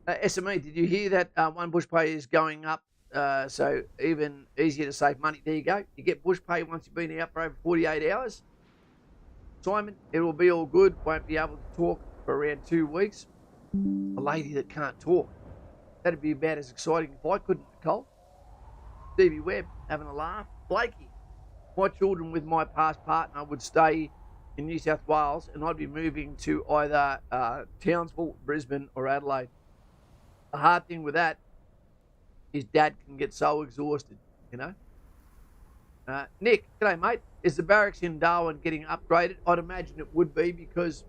SME, did you hear that one bush pay is going up? So even easier to save money. There you go. You get bush pay once you've been out for over 48 hours. Simon, it will be all good. Won't be able to talk for around 2 weeks. A lady that can't talk. That'd be about as exciting if I couldn't, Nicole. Stevie Webb, having a laugh. Blakey, my children with my past partner would stay in New South Wales and I'd be moving to either Townsville, Brisbane or Adelaide. The hard thing with that is Dad can get so exhausted, Nick, g'day mate. Is the barracks in Darwin getting upgraded? I'd imagine it would be because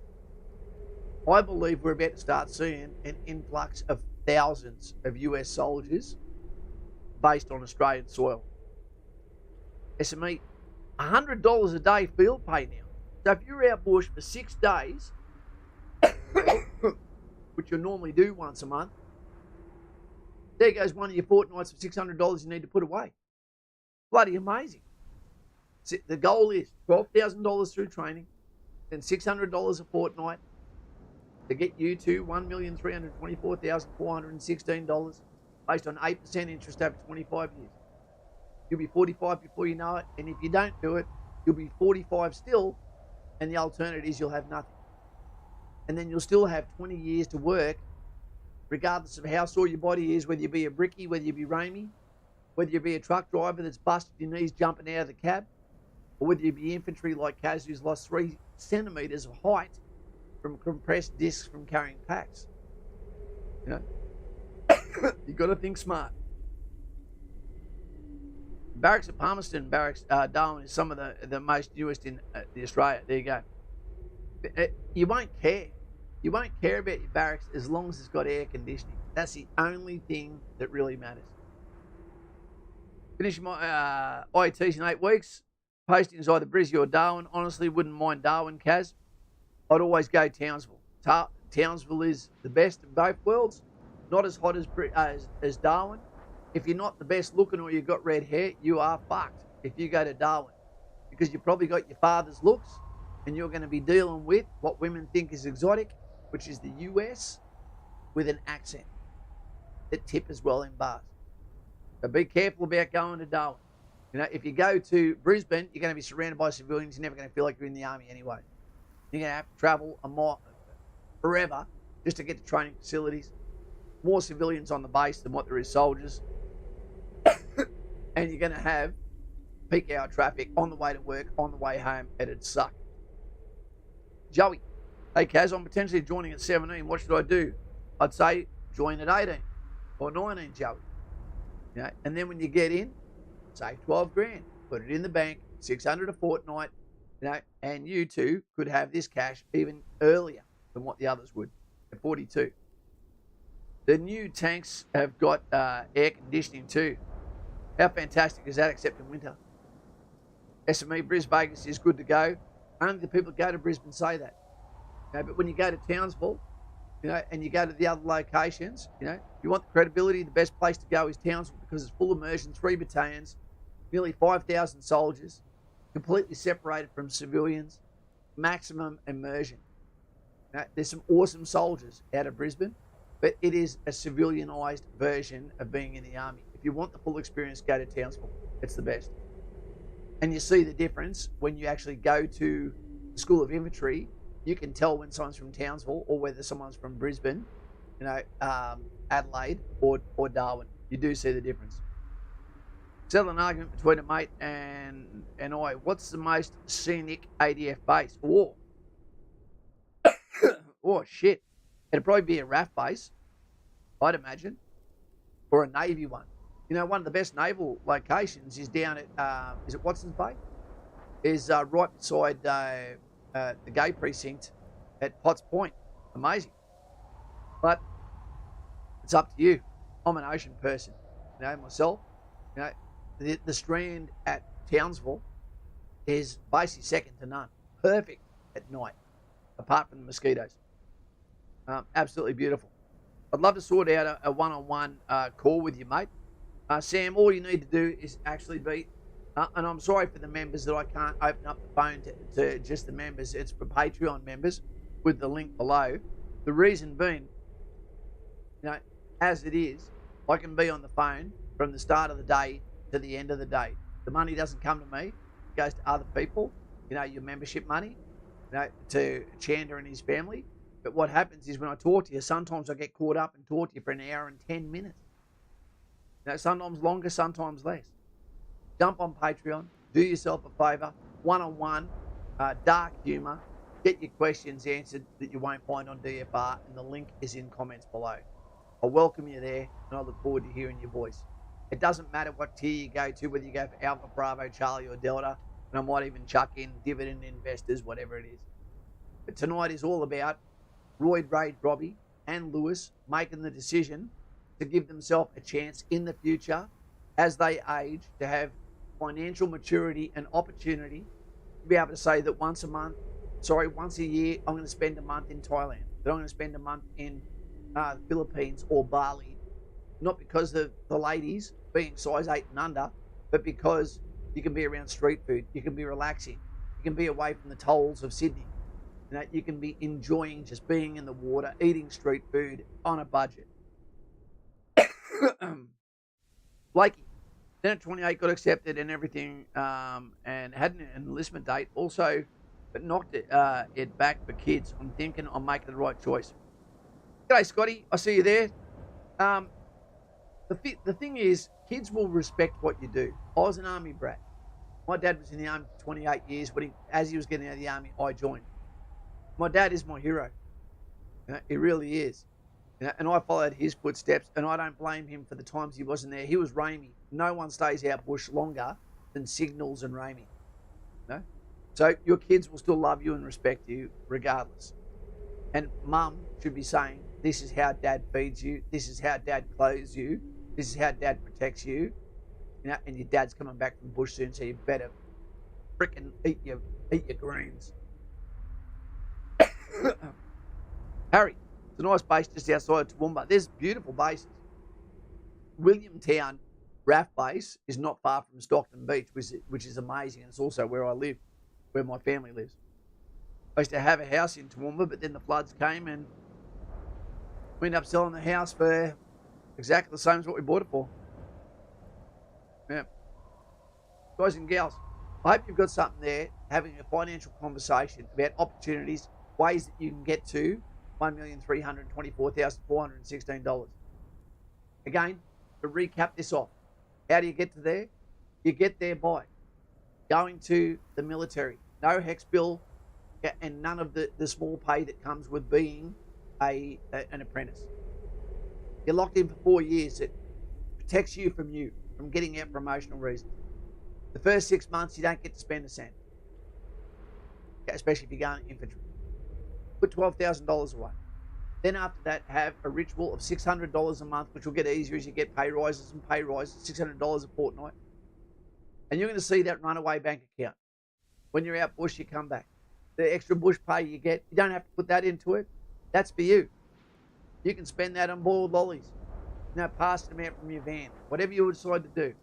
I believe we're about to start seeing an influx of thousands of US soldiers based on Australian soil. SME, $100 a day field pay now. So if you're out bush for 6 days, which you normally do once a month, there goes one of your fortnights of $600 you need to put away. Bloody amazing. The goal is $12,000 through training, then $600 a fortnight to get you to $1,324,416 based on 8% interest over 25 years. You'll be 45 before you know it, and if you don't do it, you'll be 45 still, and the alternative is you'll have nothing. And then you'll still have 20 years to work, regardless of how sore your body is, whether you be a brickie, whether you be Ramey, whether you be a truck driver that's busted your knees jumping out of the cab, or whether you be infantry like Kaz, who's lost 3 centimetres of height from compressed discs from carrying packs. You've got to think smart. Barracks at Palmerston, Barracks Darwin is some of the most newest in the Australia. There you go. You won't care. You won't care about your barracks as long as it's got air conditioning. That's the only thing that really matters. Finishing my IETs in 8 weeks. Posting is either Brizzy or Darwin. Honestly, wouldn't mind Darwin, Kaz. I'd always go Townsville. Townsville is the best of both worlds. Not as hot as Darwin. If you're not the best looking or you've got red hair, you are fucked if you go to Darwin. Because you've probably got your father's looks and you're going to be dealing with what women think is exotic, which is the US, with an accent that tip as well in bars. So be careful about going to Darwin. If you go to Brisbane, you're going to be surrounded by civilians. You're never going to feel like you're in the army anyway. You're going to have to travel a mile forever just to get to training facilities. More civilians on the base than what there is soldiers. And you're going to have peak hour traffic on the way to work, on the way home, and it'd suck. Joey, hey Kaz, I'm potentially joining at 17. What should I do? I'd say join at 18 or 19, Joey. And then when you get in, save 12 grand, put it in the bank, 600 a fortnight, and you too could have this cash even earlier than what the others would at 42. The new tanks have got air conditioning too. How fantastic is that, except in winter? SME Brisbane Vegas is good to go. Only the people that go to Brisbane say that. But when you go to Townsville, and you go to the other locations, you want the credibility, the best place to go is Townsville because it's full immersion, 3 battalions, nearly 5,000 soldiers, completely separated from civilians, maximum immersion. There's some awesome soldiers out of Brisbane, but it is a civilianised version of being in the army. If you want the full experience, go to Townsville. It's the best. And you see the difference when you actually go to the School of Infantry. You can tell when someone's from Townsville or whether someone's from Brisbane, Adelaide or Darwin. You do see the difference. Settle an argument between a mate and I. What's the most scenic ADF base? Oh shit. It'd probably be a RAF base, I'd imagine, or a Navy one. One of the best naval locations is down at, is it Watson's Bay? Is right beside the gay precinct at Potts Point. Amazing. But it's up to you. I'm an ocean person, myself. The Strand at Townsville is basically second to none. Perfect at night, apart from the mosquitoes. Absolutely beautiful. I'd love to sort out a one-on-one call with you, mate. Sam, all you need to do is actually be, and I'm sorry for the members that I can't open up the phone to just the members. It's for Patreon members with the link below. The reason being, as it is, I can be on the phone from the start of the day to the end of the day. The money doesn't come to me. It goes to other people, your membership money, to Chander and his family. But what happens is when I talk to you, sometimes I get caught up and talk to you for an hour and 10 minutes. Sometimes longer, sometimes less. Jump on Patreon, do yourself a favour, one-on-one, dark humour, get your questions answered that you won't find on DFR, and the link is in comments below. I welcome you there, and I look forward to hearing your voice. It doesn't matter what tier you go to, whether you go for Alpha, Bravo, Charlie, or Delta, and I might even chuck in dividend investors, whatever it is. But tonight is all about Royd, Raid, Robbie, and Lewis making the decision to give themselves a chance in the future as they age to have financial maturity and opportunity to be able to say that once a year, I'm going to spend a month in Thailand, that I'm going to spend a month in the Philippines or Bali, not because of the ladies being size 8 and under, but because you can be around street food, you can be relaxing, you can be away from the tolls of Sydney, you can be enjoying just being in the water, eating street food on a budget. Blakey, then at 28 got accepted and everything, and had an enlistment date also, but knocked it back for kids. I'm thinking I'm making the right choice. G'day, Scotty. I see you there. The thing is, kids will respect what you do. I was an army brat. My dad was in the army for 28 years. As he was getting out of the army, I joined. My dad is my hero. He really is. And I followed his footsteps, and I don't blame him for the times he wasn't there. He was Ramey. No one stays out bush longer than Signals and Ramey. So your kids will still love you and respect you regardless. And mum should be saying, this is how dad feeds you. This is how dad clothes you. This is how dad protects you. And your dad's coming back from bush soon, so you better frickin' eat your greens. Harry, it's a nice base just outside of Toowoomba. There's beautiful bases. Williamtown RAF base is not far from Stockton Beach, which is amazing. And it's also where I live, where my family lives. I used to have a house in Toowoomba, but then the floods came and we ended up selling the house for exactly the same as what we bought it for. Yeah. Guys and gals, I hope you've got something there, having a financial conversation about opportunities, ways that you can get to $1,324,416. Again, to recap this off, how do you get to there? You get there by going to the military. No HEX bill and none of the small pay that comes with being an apprentice. You're locked in for 4 years. It protects you from getting out for emotional reasons. The first 6 months, you don't get to spend a cent, especially if you're going infantry. Put $12,000 away. Then after that, have a ritual of $600 a month, which will get easier as you get pay rises, $600 a fortnight. And you're going to see that runaway bank account. When you're out bush, you come back. The extra bush pay you get, you don't have to put that into it. That's for you. You can spend that on boiled lollies. Pass them out from your van. Whatever you decide to do.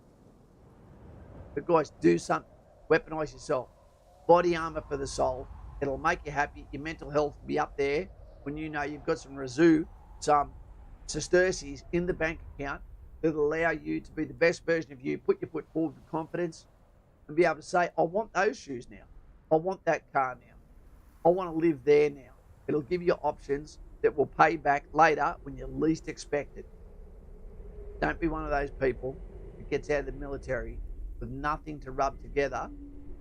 But guys, do something. Weaponize yourself. Body armor for the soul. It'll make you happy. Your mental health will be up there when you know you've got some reserve, some sesterces in the bank account that'll allow you to be the best version of you, put your foot forward with confidence, and be able to say, I want those shoes now. I want that car now. I want to live there now. It'll give you options that will pay back later when you least expect it. Don't be one of those people who gets out of the military with nothing to rub together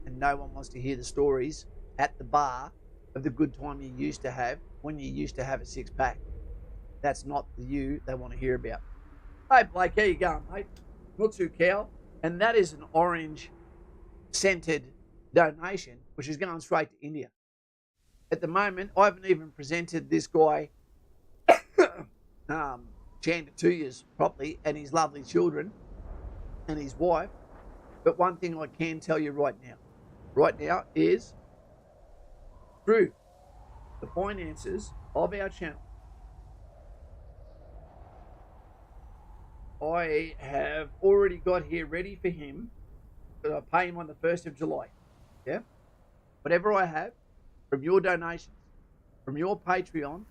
and no one wants to hear the stories at the bar of the good time you used to have when you used to have a six-pack. That's not the you they want to hear about. Hey, Blake, how you going, mate? Not too cow. And that is an orange-scented donation, which is going straight to India. At the moment, I haven't even presented this guy Chandler 2 years properly, and his lovely children and his wife. But one thing I can tell you right now is through the finances of our channel, I have already got here ready for him, because I pay him on the 1st of July. Yeah? Whatever I have from your donations, from your Patreon,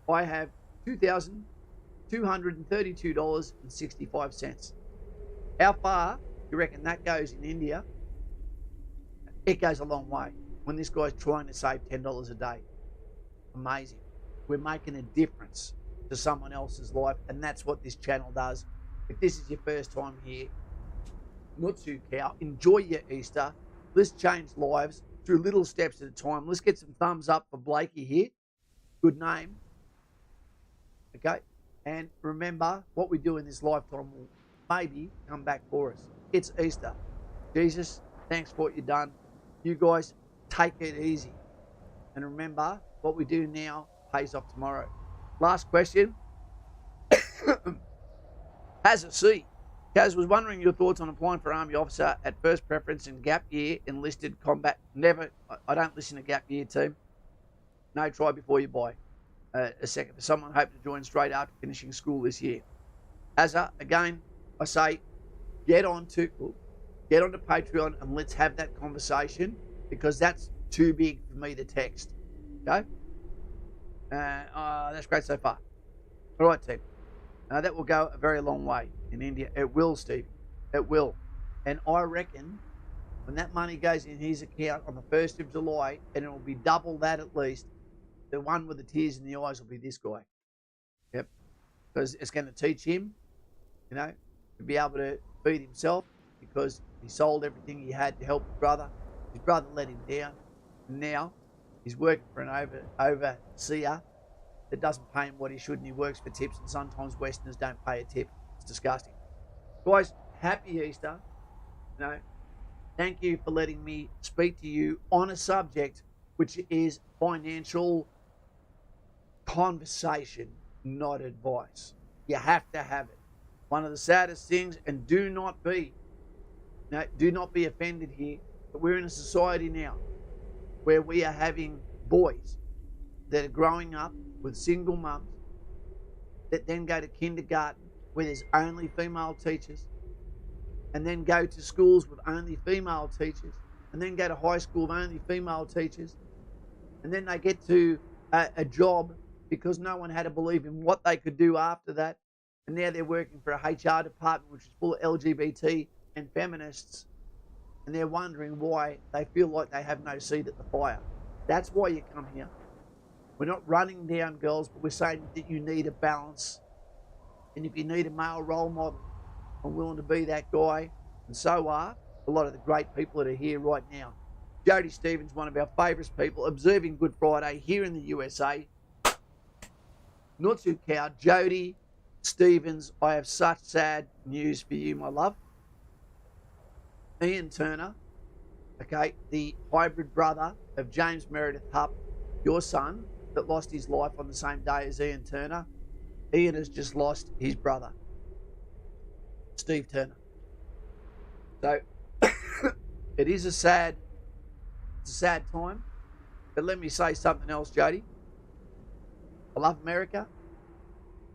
I have $2,232.65. How far do you reckon that goes in India? It goes a long way when this guy's trying to save $10 a day. Amazing. We're making a difference to someone else's life, and that's what this channel does. If this is your first time here, not too cow, enjoy your Easter. Let's change lives through little steps at a time. Let's get some thumbs up for Blakey here. Good name. Okay? And remember, what we do in this lifetime will maybe come back for us. It's Easter. Jesus, thanks for what you've done. You guys, take it easy. And remember, what we do now pays off tomorrow. Last question. Has a C. Kaz was wondering your thoughts on applying for Army officer at first preference in gap year enlisted combat. Never, I don't listen to gap year team. No, try before you buy. A second. For someone hoping to join straight after finishing school this year. Again, I say, get onto Patreon and let's have that conversation, because that's too big for me to text. Okay? That's great so far. All right, team. That will go a very long way in India. It will, Steve. It will. And I reckon when that money goes in his account on the 1st of July, and it will be double that at least, the one with the tears in the eyes will be this guy. Yep. Because it's going to teach him, to be able to feed himself, because he sold everything he had to help his brother. His brother let him down. And now he's working for an overseer that doesn't pay him what he should, and he works for tips, and sometimes Westerners don't pay a tip. It's disgusting. Guys, happy Easter. Thank you for letting me speak to you on a subject which is financial conversation, not advice. You have to have it. One of the saddest things, and do not be offended here, but we're in a society now where we are having boys that are growing up with single mums that then go to kindergarten where there's only female teachers, and then go to schools with only female teachers, and then go to high school with only female teachers, and then they get to a job because no one had to believe in what they could do after that, and now they're working for a HR department which is full of LGBT and feminists, and they're wondering why they feel like they have no seat at the fire. That's why you come here. We're not running down girls, but we're saying that you need a balance. And if you need a male role model, I'm willing to be that guy. And so are a lot of the great people that are here right now. Jody Stevens, one of our favourite people, observing Good Friday here in the USA. Not too cow. Jody Stevens, I have such sad news for you, my love. Ian Turner, okay, the hybrid brother of James Meredith Hupp, your son, that lost his life on the same day as Ian Turner. Ian has just lost his brother, Steve Turner. So it is a sad time. But let me say something else, Jody. I love America.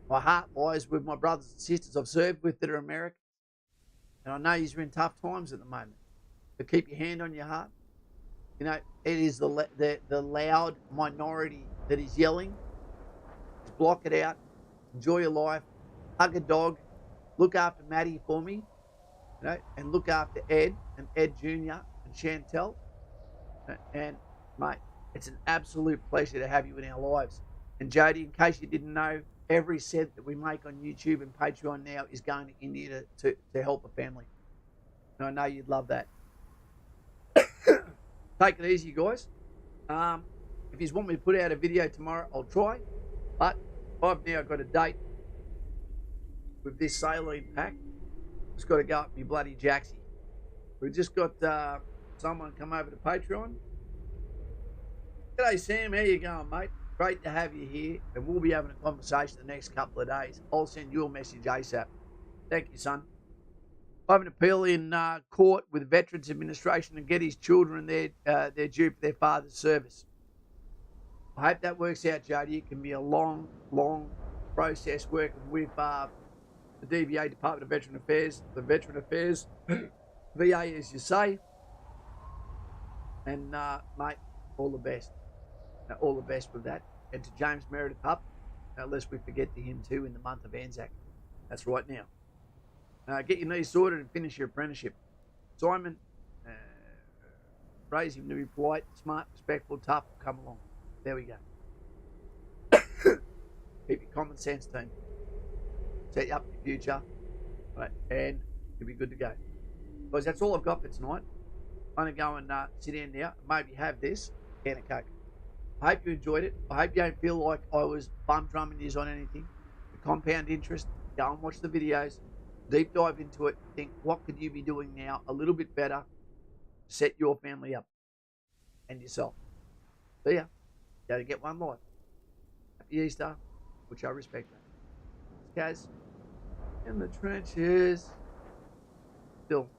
My heart lies with my brothers and sisters I've served with that are Americans. And I know you're in tough times at the moment. But keep your hand on your heart. It is the loud minority that is yelling. Just block it out. Enjoy your life. hug a dog, look after Maddie for me, and look after Ed and Ed Jr. and Chantel. And mate, it's an absolute pleasure to have you in our lives. And Jody, in case you didn't know, every cent that we make on YouTube and Patreon now is going to India to help a family. And I know you'd love that. Take it easy, guys. If you want me to put out a video tomorrow, I'll try. But I've now got a date with this saline pack. Just got to go up my bloody jacksie. We've just got someone come over to Patreon. G'day, Sam. How you going, mate? Great to have you here, and we'll be having a conversation the next couple of days. I'll send you a message ASAP. Thank you, son. I have an appeal in court with Veterans Administration to get his children their due for their father's service. I hope that works out, Jody. It can be a long, long process working with the DVA, Department of Veteran Affairs, the Veteran Affairs, VA, as you say. And, mate, all the best. All the best with that. And to James Meredith Hupp, lest we forget to him too in the month of Anzac. That's right now. Get your knees sorted and finish your apprenticeship. Simon, raise him to be polite, smart, respectful, tough, come along. There we go. Keep your common sense, team. Set you up for your future. Right, and you'll be good to go. Guys, that's all I've got for tonight. I'm going to go and sit down now, maybe have this can of Coke. I hope you enjoyed it. I hope you don't feel like I was bum drumming you on anything. The compound interest, go and watch the videos, deep dive into it, think what could you be doing now a little bit better to set your family up and yourself. See ya. You gotta get one life. Happy Easter, which I respect that. Kaz, in the trenches. Still